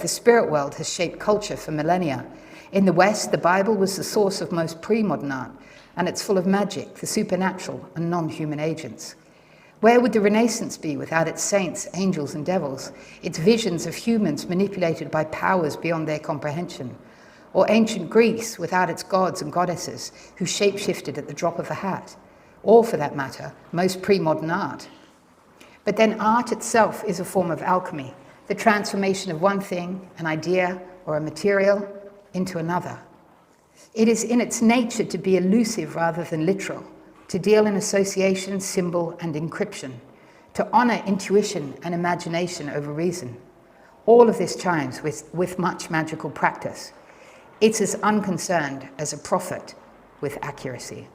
spirit world has shaped culture for millennia. In the West, the Bible was the source of most pre-modern art, and it's full of magic, the supernatural, and non-human agents. Where would the Renaissance be without its saints, angels, and devils, its visions of humans manipulated by powers beyond their comprehension? Or ancient Greece without its gods and goddesses who shape-shifted at the drop of a hat? Or, for that matter, most pre-modern art. But then art itself is a form of alchemy, the transformation of one thing, an idea, or a material, into another. It is in its nature to be elusive rather than literal, to deal in association, symbol, and encryption, to honor intuition and imagination over reason. all of this chimes with much magical practice. It's as unconcerned as a prophet with accuracy.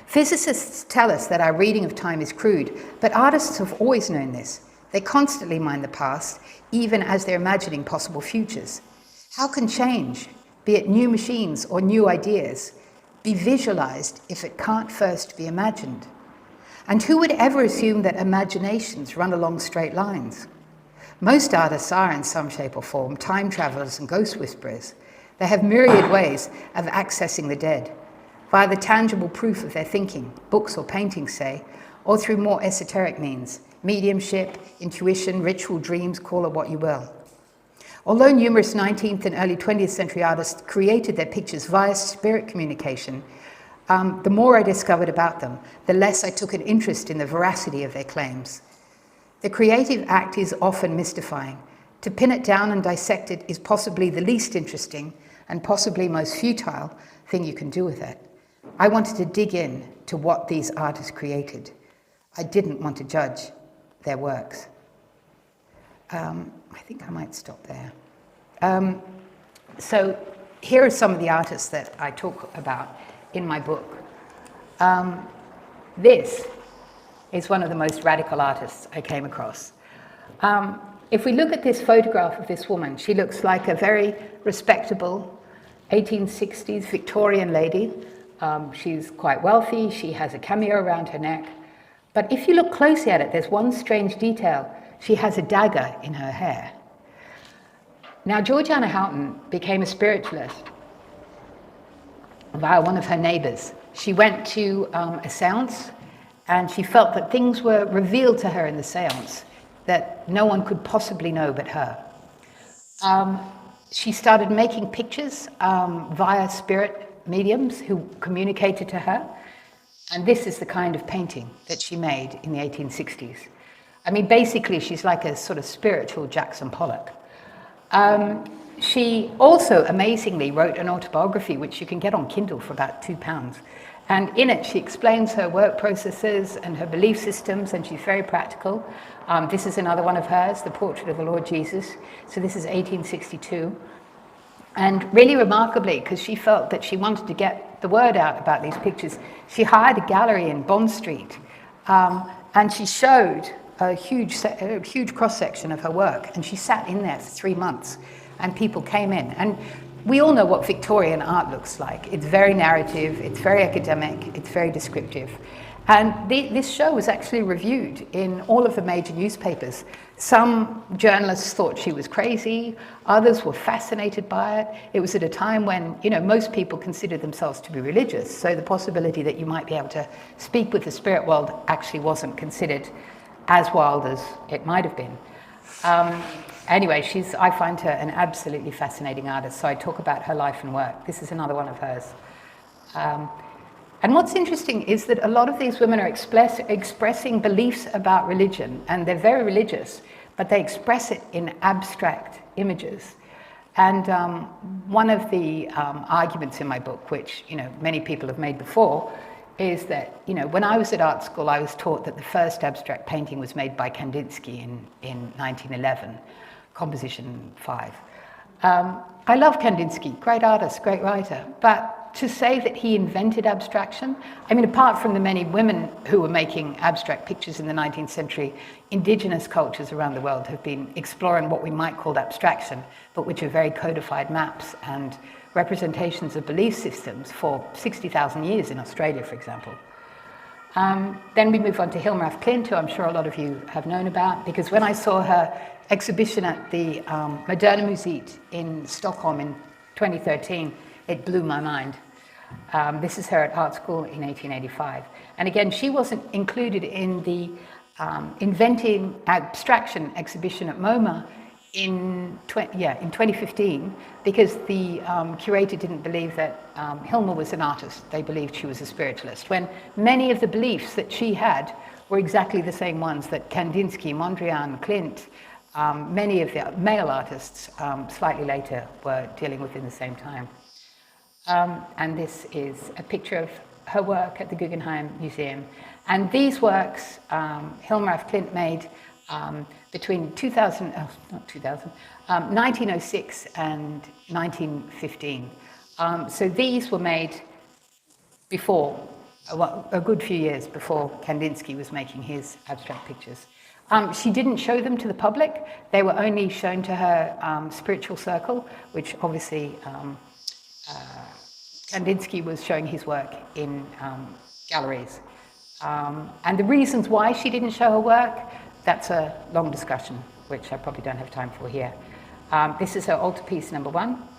Physicists tell us that our reading of time is crude, but artists have always known this. They constantly mind the past, even as they're imagining possible futures. How can change, be it new machines or new ideas, be visualized if it can't first be imagined? And who would ever assume that imaginations run along straight lines? Most artists are, in some shape or form, time travelers and ghost whisperers. They have myriad ways of accessing the dead, via the tangible proof of their thinking, books or paintings, say, or through more esoteric means, mediumship, intuition, ritual, dreams, call it what you will. Although numerous 19th and early 20th century artists created their pictures via spirit communication, the more I discovered about them, the less I took an interest in the veracity of their claims. The creative act is often mystifying. To pin it down and dissect it is possibly the least interesting and possibly most futile thing you can do with it. I wanted to dig in to what these artists created. I didn't want to judge their works. I think I might stop there. So here are some of the artists that I talk about in my book. This is one of the most radical artists I came across. If we look at this photograph of this woman, she looks like a very respectable 1860s Victorian lady. She's quite wealthy, she has a cameo around her neck. But if you look closely at it, there's one strange detail. She has a dagger in her hair. Now, Georgiana Houghton became a spiritualist via one of her neighbors. She went to a seance, and she felt that things were revealed to her in the seance that no one could possibly know but her. She started making pictures via spirit mediums who communicated to her. And this is the kind of painting that she made in the 1860s. I mean, basically, she's like a sort of spiritual Jackson Pollock. She also amazingly wrote an autobiography, which you can get on Kindle for about £2. And in it, she explains her work processes and her belief systems, and she's very practical. This is another one of hers, the portrait of the Lord Jesus. So this is 1862. And really remarkably, because she felt that she wanted to get the word out about these pictures, she hired a gallery in Bond Street, and she showed a huge cross-section of her work, and she sat in there for 3 months, and people came in. And we all know what Victorian art looks like. It's very narrative, it's very academic, it's very descriptive. And this show was actually reviewed in all of the major newspapers. Some journalists thought she was crazy, others were fascinated by it. It was at a time when, most people considered themselves to be religious, so the possibility that you might be able to speak with the spirit world actually wasn't considered as wild as it might have been. Anyway, I find her an absolutely fascinating artist, so I talk about her life and work. This is another one of hers. And what's interesting is that a lot of these women are expressing beliefs about religion, and they're very religious, but they express it in abstract images. And one of the arguments in my book, which many people have made before, is that when I was at art school, I was taught that the first abstract painting was made by Kandinsky in 1911, Composition 5. I love Kandinsky, great artist, great writer, but to say that he invented abstraction, I mean, apart from the many women who were making abstract pictures in the 19th century, indigenous cultures around the world have been exploring what we might call abstraction, but which are very codified maps and representations of belief systems for 60,000 years in Australia, for example. Then we move on to Hilma af Klint, who I'm sure a lot of you have known about, because when I saw her exhibition at the Moderna Museet in Stockholm in 2013, it blew my mind. This is her at art school in 1885. And again, she wasn't included in the Inventing Abstraction exhibition at MoMA in 2015, because the curator didn't believe that Hilma was an artist. They believed she was a spiritualist, when many of the beliefs that she had were exactly the same ones that Kandinsky, Mondrian, Klimt, many of the male artists slightly later were dealing with in the same time. And this is a picture of her work at the Guggenheim Museum. And these works, Hilma af Klint made between 1906 and 1915. So these were made before, a good few years before Kandinsky was making his abstract pictures. She didn't show them to the public. They were only shown to her spiritual circle, which obviously Kandinsky was showing his work in galleries. And the reasons why she didn't show her work, that's a long discussion, which I probably don't have time for here. This is her altarpiece number 1.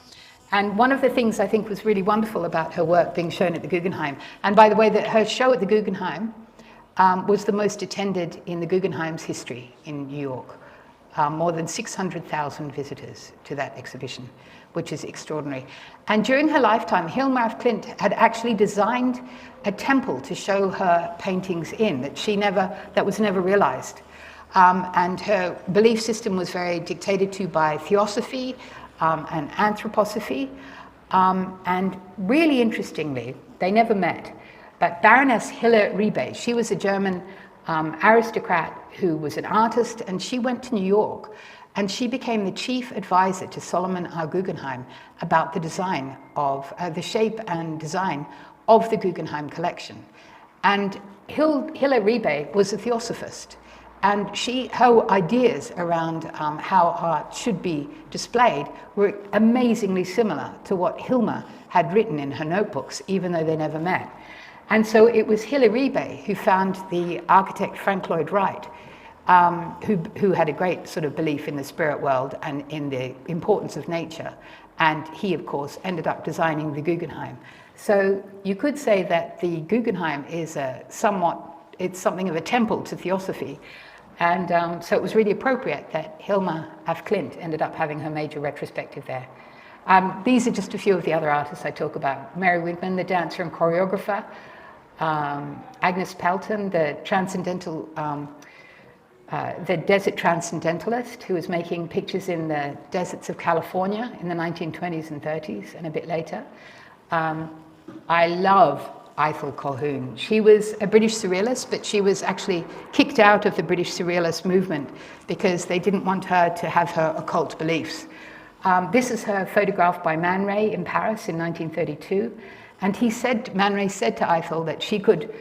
And one of the things I think was really wonderful about her work being shown at the Guggenheim, and by the way, that her show at the Guggenheim was the most attended in the Guggenheim's history in New York. More than 600,000 visitors to that exhibition, which is extraordinary. And during her lifetime, Hilma af Klint had actually designed a temple to show her paintings in that was never realized. And her belief system was very dictated to by theosophy and anthroposophy. And really interestingly, they never met, but Baroness Hille Riebe, she was a German aristocrat who was an artist, and she went to New York, and she became the chief advisor to Solomon R. Guggenheim about the design of, the shape and design of the Guggenheim collection. And Hille Riebe was a theosophist, and her ideas around how art should be displayed were amazingly similar to what Hilma had written in her notebooks, even though they never met. And so it was Hille Riebe who found the architect Frank Lloyd Wright, who had a great sort of belief in the spirit world and in the importance of nature. And he, of course, ended up designing the Guggenheim. So you could say that the Guggenheim is it's something of a temple to theosophy. And so it was really appropriate that Hilma af Klint ended up having her major retrospective there. These are just a few of the other artists I talk about. Mary Wigman, the dancer and choreographer. Agnes Pelton, the desert transcendentalist who was making pictures in the deserts of California in the 1920s and 30s and a bit later. I love Ethel Colquhoun. She was a British surrealist, but she was actually kicked out of the British surrealist movement because they didn't want her to have her occult beliefs. This is her photograph by Man Ray in Paris in 1932. And Man Ray said to Ethel that she could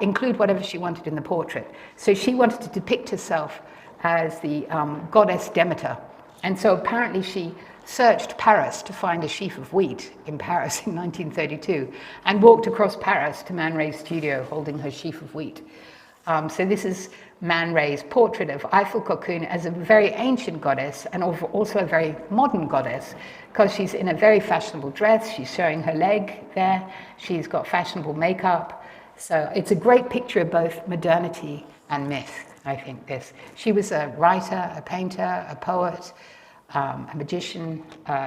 include whatever she wanted in the portrait. So she wanted to depict herself as the goddess Demeter. And so apparently she searched Paris to find a sheaf of wheat in Paris in 1932 and walked across Paris to Man Ray's studio holding her sheaf of wheat. So this is Man Ray's portrait of Ethel Colquhoun as a very ancient goddess and also a very modern goddess, because she's in a very fashionable dress. She's showing her leg there. She's got fashionable makeup. So it's a great picture of both modernity and myth, I think, this. She was a writer, a painter, a poet, a magician.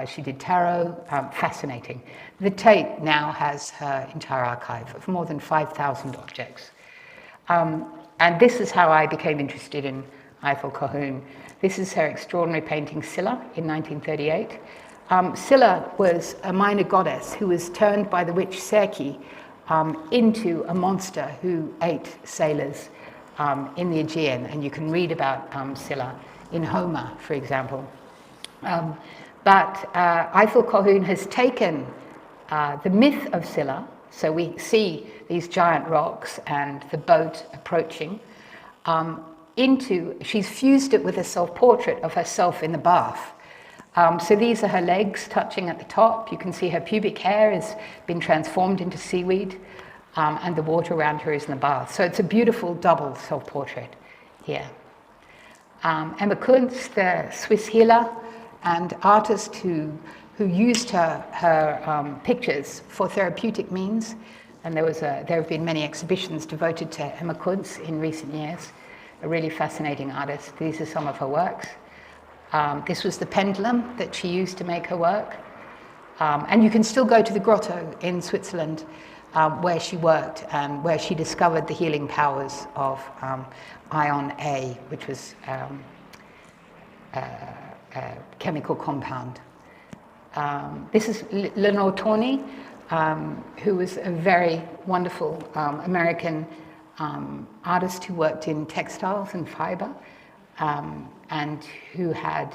She did tarot. Fascinating. The Tate now has her entire archive of more than 5,000 objects. And this is how I became interested in Ethel Colquhoun. This is her extraordinary painting, Scylla, in 1938. Scylla was a minor goddess who was turned by the witch Circe into a monster who ate sailors in the Aegean. And you can read about Scylla in Homer, for example. But Ethel Colquhoun has taken the myth of Scylla. So we see these giant rocks and the boat approaching she's fused it with a self-portrait of herself in the bath. So these are her legs touching at the top. You can see her pubic hair has been transformed into seaweed, and the water around her is in the bath. So it's a beautiful double self-portrait here. Emma Kunz, the Swiss healer and artist who used her pictures for therapeutic means, and there have been many exhibitions devoted to Emma Kunz in recent years. A really fascinating artist. These are some of her works. This was the pendulum that she used to make her work. And you can still go to the grotto in Switzerland where she worked and where she discovered the healing powers of ion A, which was a chemical compound. This is Lenore Tawney, who was a very wonderful American artist who worked in textiles and fiber, and who had,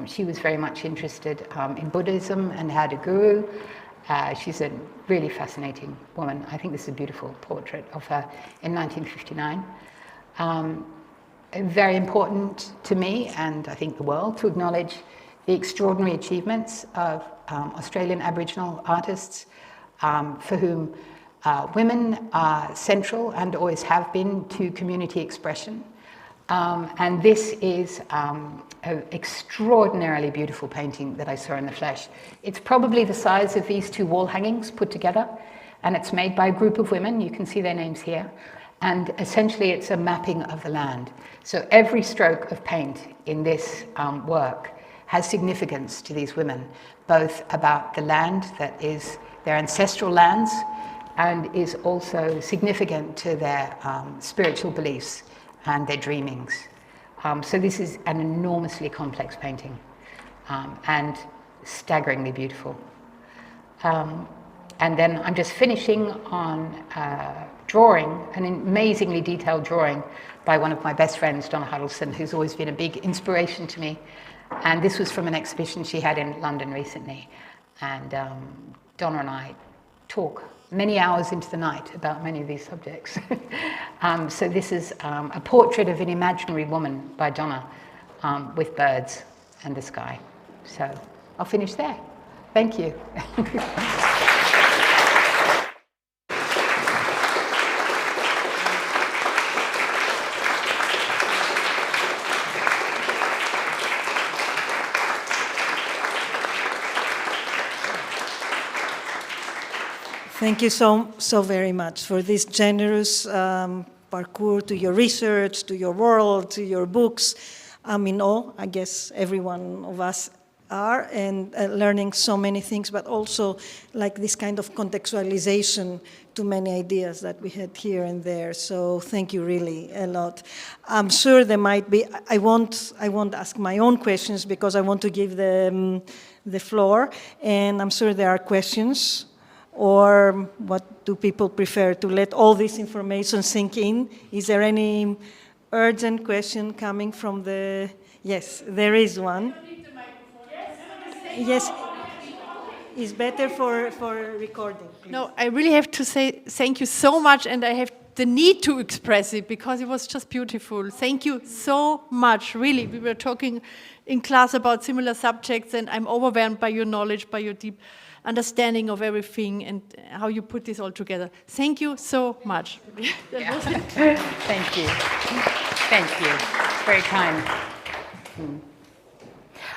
she was very much interested in Buddhism and had a guru. She's a really fascinating woman. I think this is a beautiful portrait of her in 1959. Very important to me, and I think the world, to acknowledge the extraordinary achievements of Australian Aboriginal artists, for whom women are central and always have been to community expression. And this is an extraordinarily beautiful painting that I saw in the flesh. It's probably the size of these two wall hangings put together, and it's made by a group of women. You can see their names here. And essentially it's a mapping of the land. So every stroke of paint in this work has significance to these women, both about the land that is their ancestral lands and is also significant to their spiritual beliefs and their dreamings. So this is an enormously complex painting and staggeringly beautiful. And then I'm just finishing on drawing, an amazingly detailed drawing by one of my best friends, Donna Huddleston, who's always been a big inspiration to me. And this was from an exhibition she had in London recently. And Donna and I talk many hours into the night about many of these subjects. So this is a portrait of an imaginary woman by Donna with birds and the sky. So I'll finish there. Thank you. Thank you so very much for this generous parcours to your research, to your world, to your books. I'm in awe, I guess every one of us are, and learning so many things, but also like this kind of contextualization to many ideas that we had here and there. So thank you really a lot. I'm sure there might be, I won't ask my own questions because I want to give the floor, and I'm sure there are questions. Or what do people prefer, to let all this information sink in? Is there any urgent question coming from the... Yes, there is one. Yes, it's better for recording. Please. No, I really have to say thank you so much, and I have the need to express it because it was just beautiful. Thank you so much, really. We were talking in class about similar subjects, and I'm overwhelmed by your knowledge, by your deep understanding of everything and how you put this all together. Thank you so much. Thank you. Thank you. It's very kind.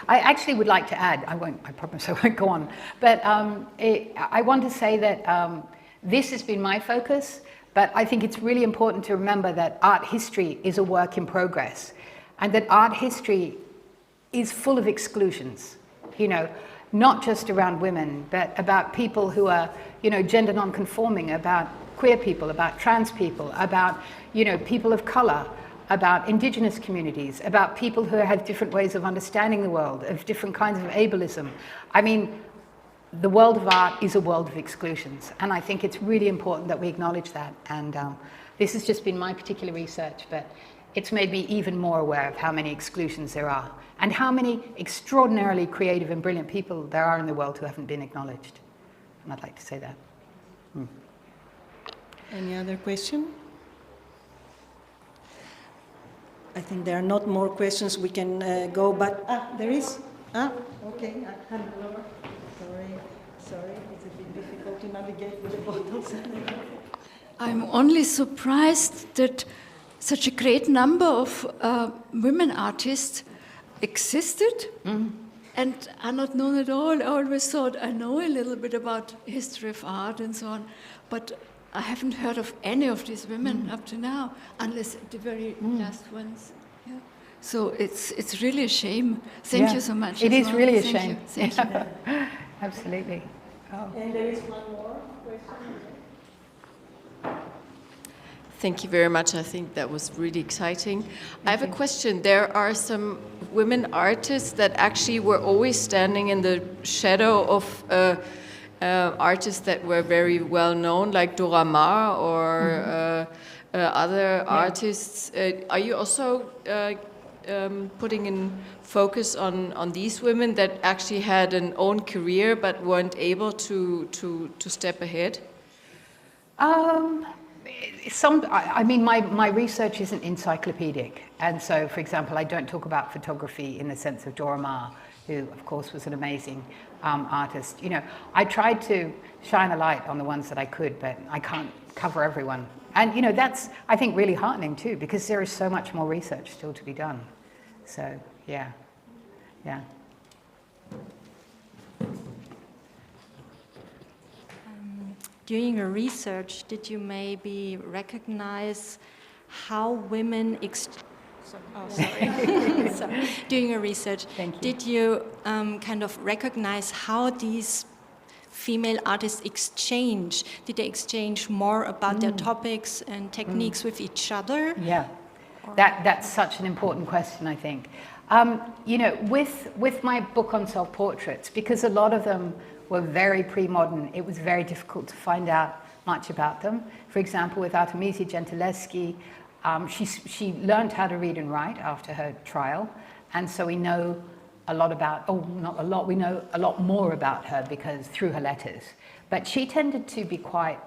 I actually would like to add, I promise I won't go on, but I want to say that this has been my focus, but I think it's really important to remember that art history is a work in progress, and that art history is full of exclusions, you know, not just around women, but about people who are, you know, gender non-conforming, about queer people, about trans people, about, you know, people of color, about indigenous communities, about people who have different ways of understanding the world, of different kinds of ableism. I mean, the world of art is a world of exclusions, and I think it's really important that we acknowledge that. And this has just been my particular research, but it's made me even more aware of how many exclusions there are, and how many extraordinarily creative and brilliant people there are in the world who haven't been acknowledged. And I'd like to say that. Any other question? I think there are not more questions. We can go, but there is. Okay. Hand over. Sorry. It's a bit difficult to navigate with the bottles. I'm only surprised that such a great number of women artists existed and are not known at all. I always thought I know a little bit about history of art and so on, but I haven't heard of any of these women up to now, unless the very last ones. Yeah. So it's really a shame. Thank you so much. It is well. really a Thank shame. You. Thank you. Absolutely. Oh. And there is one more question. Thank you very much. I think that was really exciting. I have a question. There are some women artists that actually were always standing in the shadow of artists that were very well known, like Dora Maar or other artists. Are you also putting in focus on these women that actually had an own career but weren't able to step ahead? I mean, my research isn't encyclopedic, and so, for example, I don't talk about photography in the sense of Dora Maar, who, of course, was an amazing artist. You know, I tried to shine a light on the ones that I could, but I can't cover everyone. And, you know, that's, I think, really heartening, too, because there is so much more research still to be done. So, yeah. During your research, did you maybe recognize how women sorry. During your research, did you kind of recognize how these female artists exchange? Did they exchange more about their topics and techniques with each other? Yeah, that's such an important question, I think. You know, with my book on self-portraits, because a lot of them were very pre-modern, it was very difficult to find out much about them. For example, with Artemisia Gentileschi, she learned how to read and write after her trial, and so we know a lot about, not a lot, we know a lot more about her because through her letters. But she tended to be quite,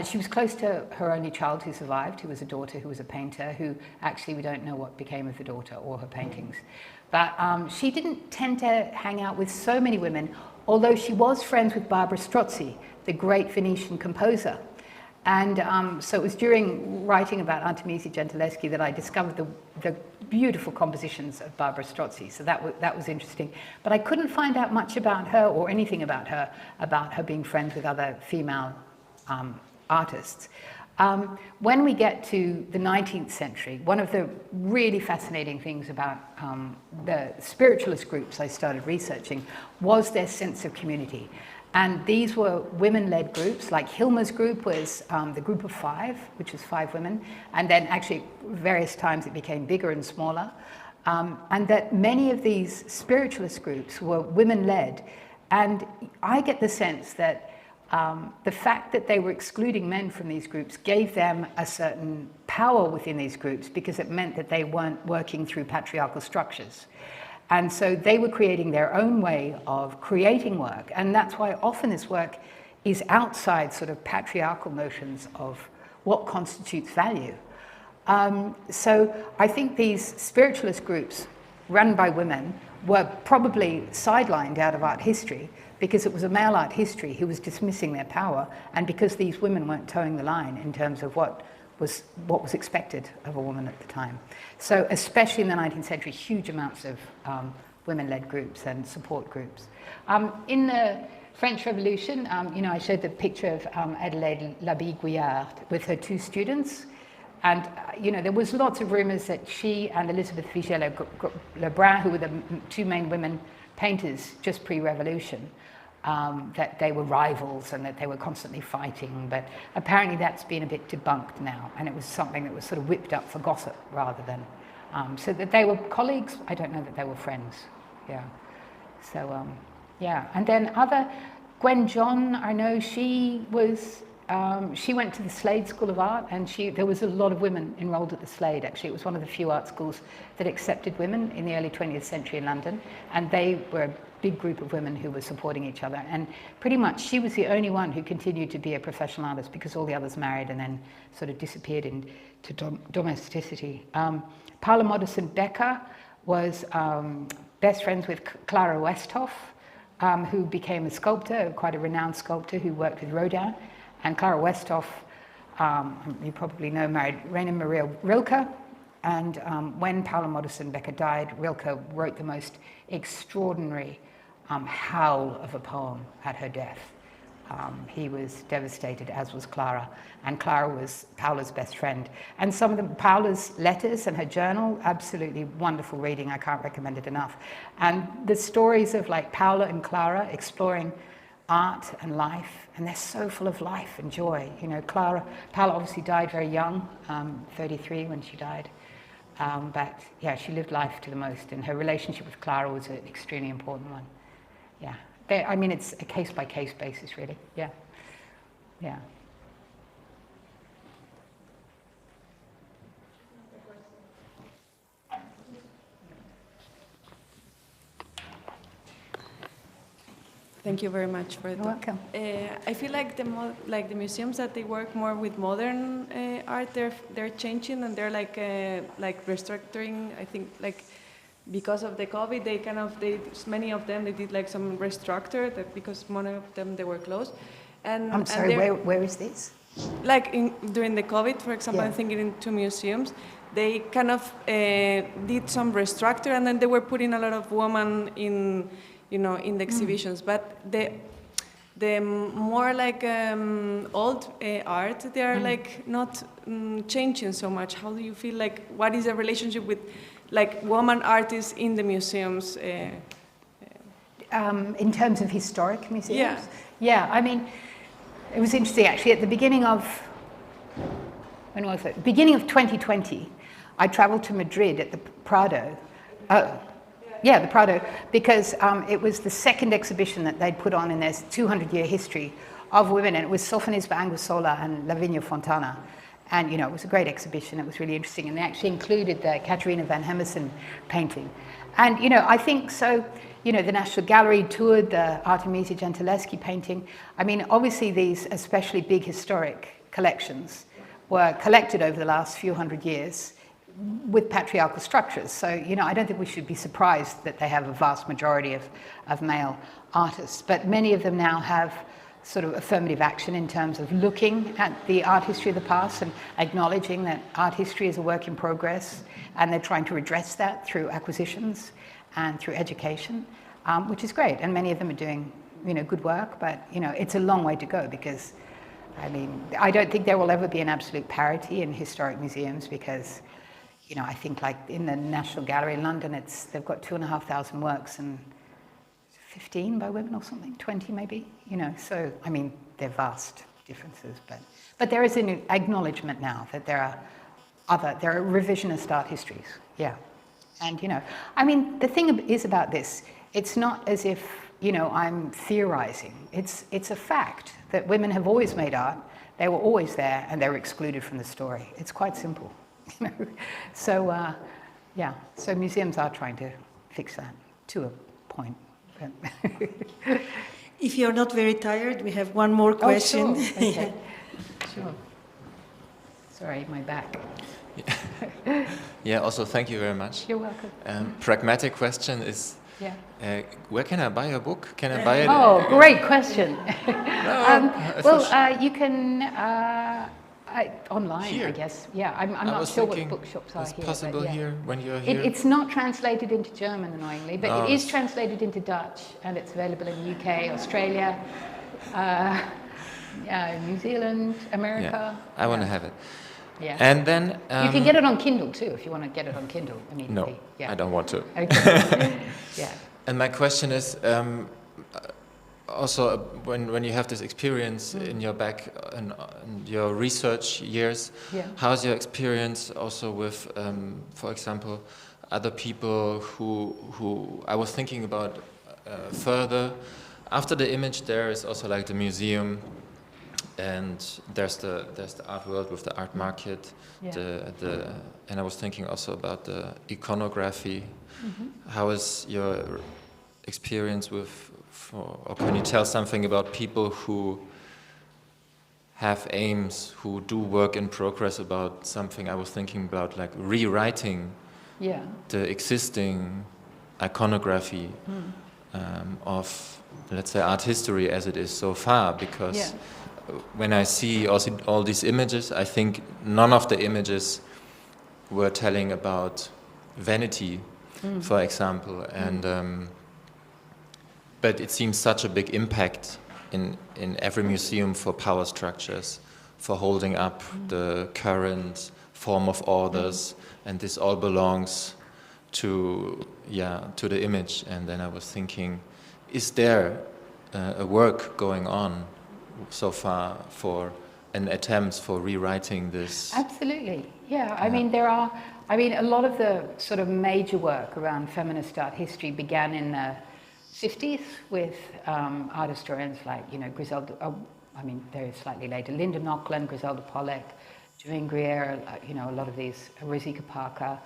she was close to her only child who survived, who was a daughter, who was a painter, who actually we don't know what became of the daughter or her paintings. But she didn't tend to hang out with so many women, although she was friends with Barbara Strozzi, the great Venetian composer. And so it was during writing about Artemisia Gentileschi that I discovered the beautiful compositions of Barbara Strozzi. So that was interesting. But I couldn't find out much about her or anything about her being friends with other female artists. When we get to the 19th century, one of the really fascinating things about the spiritualist groups I started researching was their sense of community. And these were women-led groups, like Hilma's group was the group of 5, which was 5 women, and then actually various times it became bigger and smaller. And that many of these spiritualist groups were women-led. And I get the sense that the fact that they were excluding men from these groups gave them a certain power within these groups because it meant that they weren't working through patriarchal structures. And so they were creating their own way of creating work. And that's why often this work is outside sort of patriarchal notions of what constitutes value. So I think these spiritualist groups run by women were probably sidelined out of art history because it was a male art history who was dismissing their power, and because these women weren't towing the line in terms of what was expected of a woman at the time. So especially in the 19th century, huge amounts of women-led groups and support groups. In the French Revolution, you know, I showed the picture of Adelaide Labille-Guiard with her 2 students. And, you know, there was lots of rumors that she and Elizabeth Vigée-Lebrun, who were the 2 main women painters just pre-revolution, that they were rivals and that they were constantly fighting, but apparently that's been a bit debunked now, and it was something that was sort of whipped up for gossip rather than, so that they were colleagues, I don't know that they were friends, yeah. So, yeah, and then Gwen John, I know she went to the Slade School of Art, and there was a lot of women enrolled at the Slade, actually. It was one of the few art schools that accepted women in the early 20th century in London, and they were a big group of women who were supporting each other. And pretty much she was the only one who continued to be a professional artist because all the others married and then sort of disappeared into domesticity. Paula Modersohn Becker was best friends with Clara Westhoff, who became a sculptor, quite a renowned sculptor who worked with Rodin. And Clara Westhoff, you probably know, married Rainer Maria Rilke. And when Paula Modersohn Becker died, Rilke wrote the most extraordinary howl of a poem at her death. He was devastated, as was Clara. And Clara was Paula's best friend. And some of Paula's letters and her journal, absolutely wonderful reading. I can't recommend it enough. And the stories of like Paula and Clara exploring art and life, and they're so full of life and joy. You know, Paula obviously died very young, 33 when she died. But yeah, she lived life to the most, and her relationship with Clara was an extremely important one. Yeah, I mean, it's a case-by-case basis, really. Yeah, yeah. Thank you very much for that. You're welcome. I feel like the museums that they work more with modern art, they're changing and they're like restructuring. I think like because of the COVID, many of them they did like some restructure that because one of them they were closed. And I'm sorry, where is this? Like during the COVID, for example, Yeah. I'm thinking in 2 museums, they kind of did some restructure, and then they were putting a lot of women in, in the exhibitions. But the more like old art, they are like not changing so much. How do you feel like? What is the relationship with like woman artists in the museums? In terms of historic museums? Yeah. Yeah, I mean, it was interesting actually at the beginning of, when was it? Beginning of 2020, I traveled to Madrid at the Prado. The Prado, because it was the second exhibition that they'd put on in their 200-year history of women, and it was Sofonisba Anguissola and Lavinia Fontana. And, it was a great exhibition. It was really interesting. And they actually included the Catharina van Hemerson painting. And, I think so, the National Gallery toured the Artemisia Gentileschi painting. I mean, obviously these especially big historic collections were collected over the last few hundred years with patriarchal structures. So, I don't think we should be surprised that they have a vast majority of male artists. But many of them now have sort of affirmative action in terms of looking at the art history of the past and acknowledging that art history is a work in progress, and they're trying to redress that through acquisitions and through education, which is great. And many of them are doing, good work, but, it's a long way to go because, I mean, I don't think there will ever be an absolute parity in historic museums because, I think like in the National Gallery in London, they've got 2,500 works and 15 by women or something, 20 maybe, so, I mean, they're vast differences, but there is an acknowledgement now that there are revisionist art histories, yeah. And, I mean, the thing is about this, it's not as if, I'm theorizing. It's a fact that women have always made art, they were always there, and they were excluded from the story. It's quite simple, So, so museums are trying to fix that to a point. If you're not very tired, we have one more question. Oh, sure. Okay. Sure. Sorry, my back. Yeah, also thank you very much. You're welcome. Pragmatic question is, where can I buy a book? Can I buy it? Oh, great question. No, you can online, here. I guess. Yeah, I'm not sure what bookshops are it's here. possible but here when you're here. It's not translated into German, annoyingly, but No, it is it's- translated into Dutch, and it's available in UK, Australia, New Zealand, America. Yeah, I want to have it. Yeah. And then You can get it on Kindle too, if you want to get it on Kindle immediately. no, Yeah. I don't want to. Okay. Yeah. And my question is, also when you have this experience in your back and your research years, how's your experience also with, for example, other people who I was thinking about further after the image? There is also like the museum, and there's the art world with the art market, and I was thinking also about the iconography. How is your experience with, or can you tell something about people who have aims, who do work in progress about something? I was thinking about like rewriting the existing iconography of, let's say, art history as it is so far, because when I see also all these images, I think none of the images were telling about vanity, for example, and but it seems such a big impact in every museum for power structures, for holding up the current form of orders, and this all belongs to the image. And then I was thinking, is there a work going on so far for an attempt for rewriting this? Absolutely, yeah. I mean, a lot of the sort of major work around feminist art history began in the 50s with art historians like, Griselda, very slightly later, Linda Nochlin, Griselda Pollock, Joanne Greer, a lot of these, Rosika Parker.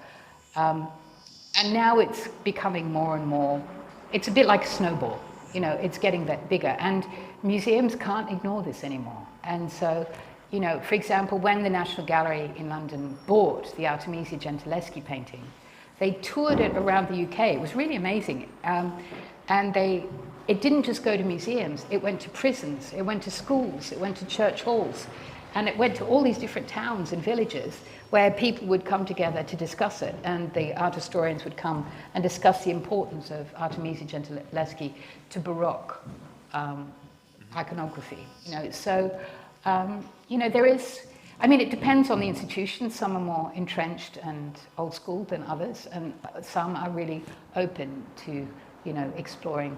And now it's becoming more and more, it's a bit like a snowball. You know, it's getting bigger, and museums can't ignore this anymore. And so, you know, for example, when the National Gallery in London bought the Artemisia Gentileschi painting, they toured it around the UK. It was really amazing. And it didn't just go to museums, it went to prisons, it went to schools, it went to church halls, and it went to all these different towns and villages where people would come together to discuss it, and the art historians would come and discuss the importance of Artemisia Gentileschi to Baroque iconography. You know, so you know, there is. I mean, it depends on the institution. Some are more entrenched and old school than others, and some are really open to, you know, exploring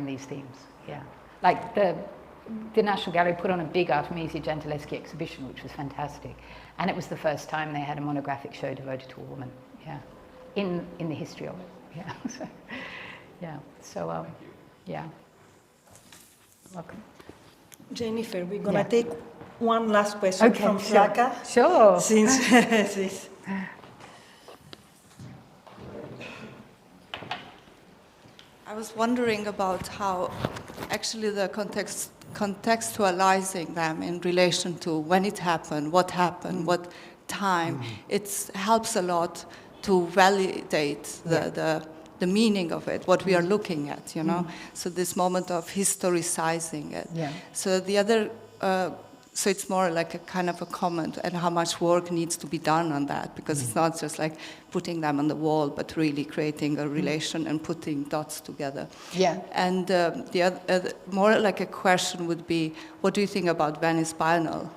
these themes. Yeah, like the National Gallery put on a big Artemisia Gentileschi exhibition, which was fantastic, and it was the first time they had a monographic show devoted to a woman. Yeah, in the history of it. Yeah, so, yeah. So yeah. Welcome. Jennifer, we're going to take one last question from Flaka. Sure. Since I was wondering about how actually the contextualizing them in relation to when it happened, what time, it helps a lot to validate the meaning of it, what we are looking at, you know. So this moment of historicizing it. Yeah. So the other, so it's more like a kind of a comment and how much work needs to be done on that, because it's not just like putting them on the wall, but really creating a relation and putting dots together. Yeah. And the other, more like a question would be, what do you think about Venice Biennale?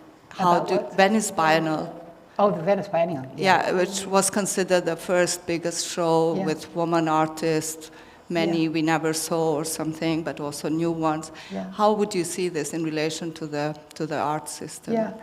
Venice Biennale? Oh, the Venice Biennale. Yeah, which was considered the first biggest show with woman artists, many we never saw or something, but also new ones. Yeah. How would you see this in relation to the art system? Yeah.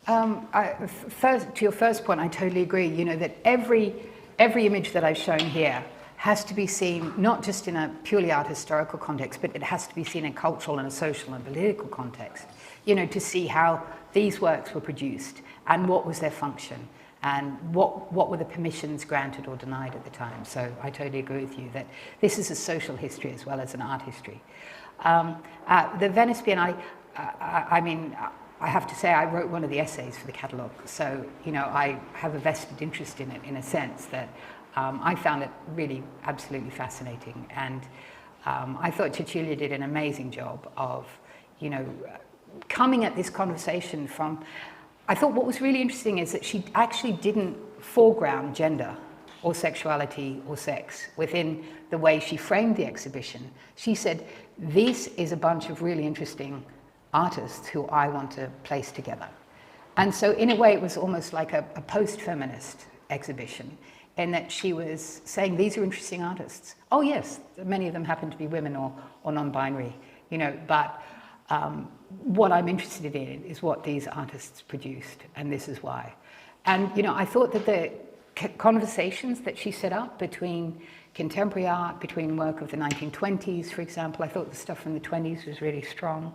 To your first point, I totally agree. You know, that every image that I've shown here has to be seen not just in a purely art historical context, but it has to be seen in a cultural and a social and political context. You know, to see how these works were produced and what was their function and what were the permissions granted or denied at the time. So I totally agree with you that this is a social history as well as an art history. The Venice Biennale, I mean, I have to say I wrote one of the essays for the catalogue, so, you know, I have a vested interest in it in a sense that I found it really absolutely fascinating, and I thought Cecilia did an amazing job of, you know, coming at this conversation from, I thought what was really interesting is that she actually didn't foreground gender or sexuality or sex within the way she framed the exhibition. She said, this is a bunch of really interesting artists who I want to place together. And so in a way it was almost like a post-feminist exhibition, in that she was saying, these are interesting artists. Oh yes, many of them happen to be women or non-binary, you know, but what I'm interested in is what these artists produced, and this is why. And, you know, I thought that the conversations that she set up between contemporary art, between work of the 1920s, for example, I thought the stuff from the 20s was really strong.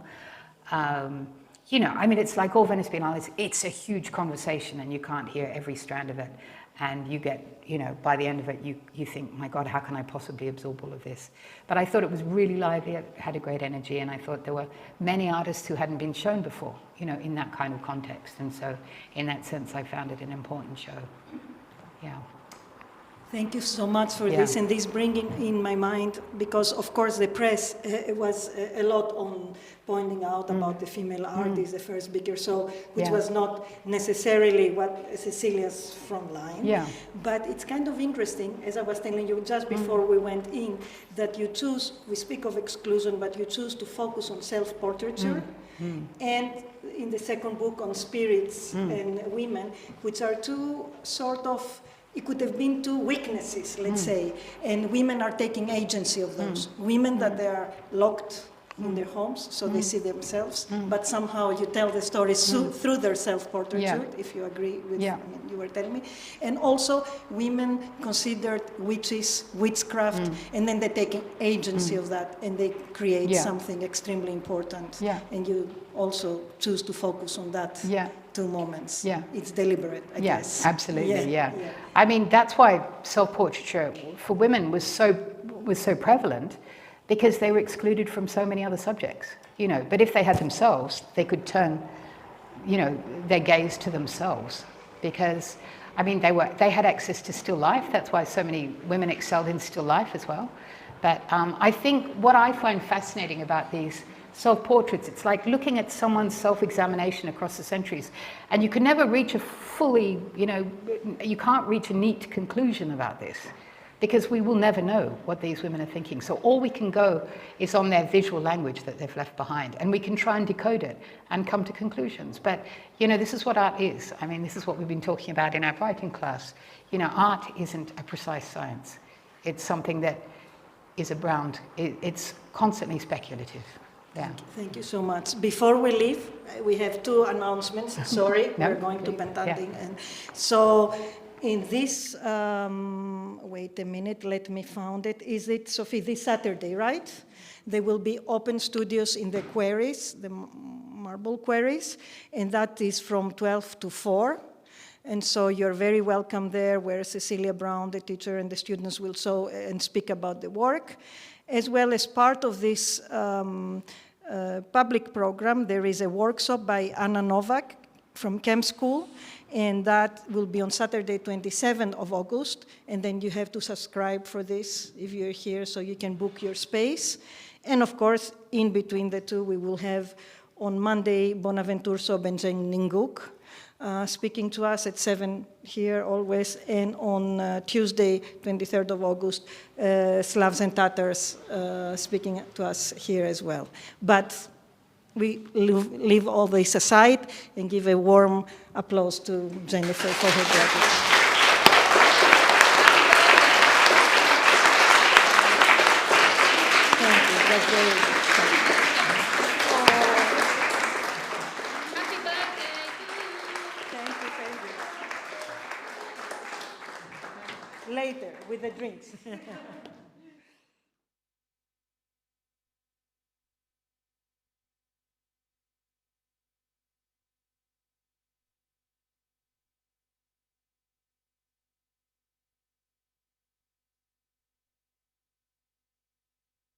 You know, I mean, it's like all Venice Biennale, it's a huge conversation and you can't hear every strand of it. And you get, you know, by the end of it, you think, my God, how can I possibly absorb all of this? But I thought it was really lively, it had a great energy, and I thought there were many artists who hadn't been shown before, you know, in that kind of context. And so, in that sense, I found it an important show. Yeah. Thank you so much for this, and this bringing in my mind, because of course the press was a lot on pointing out about the female artist, the first bigger show, which was not necessarily what Cecilia's front line. Yeah. But it's kind of interesting, as I was telling you just before we went in, that you choose, we speak of exclusion, but you choose to focus on self-portraiture, and in the second book on spirits and women, which are two sort of, it could have been two weaknesses, let's say, and women are taking agency of those. Women that they are locked in their homes, so they see themselves, but somehow you tell the stories through their self-portraiture, if you agree with what you were telling me. And also women considered witches, witchcraft, and then they take agency of that and they create something extremely important. And you also choose to focus on that. Two moments. It's deliberate, I guess. Absolutely, I mean, that's why self-portraiture for women was was so prevalent because they were excluded from so many other subjects, you know. But if they had themselves, they could turn, you know, their gaze to themselves, because, I mean, they had access to still life. That's why so many women excelled in still life as well. But I think what I find fascinating about these self-portraits, it's like looking at someone's self-examination across the centuries, and you can never reach a fully, you know, you can't reach a neat conclusion about this, because we will never know what these women are thinking. So all we can go is on their visual language that they've left behind, and we can try and decode it and come to conclusions. But, you know, this is what art is. I mean, this is what we've been talking about in our writing class. You know, art isn't a precise science. It's something that is around, it's constantly speculative. Yeah. Thank you so much. Before we leave, we have two announcements. Sorry, No, we're going to Pentanding. yeah. And so in this, wait a minute, let me find it. Is it, Sophie, this Saturday, right? There will be open studios in the quarries, the marble quarries, and that is from 12 to 4. And so you're very welcome there, where Cecilia Brown, the teacher, and the students will show and speak about the work. As well as part of this public program, there is a workshop by Anna Novak from Chem School, and that will be on Saturday, 27th of August. And then you have to subscribe for this if you're here, so you can book your space. And of course, in between the two, we will have on Monday, Bonaventure Sobenjeng Ninguk, speaking to us at 7 here always, and on Tuesday, 23rd of August, Slavs and Tatars speaking to us here as well. But we leave all this aside and give a warm applause to Jennifer for her gratitude. Thank you, that's very good. Later, with the drinks.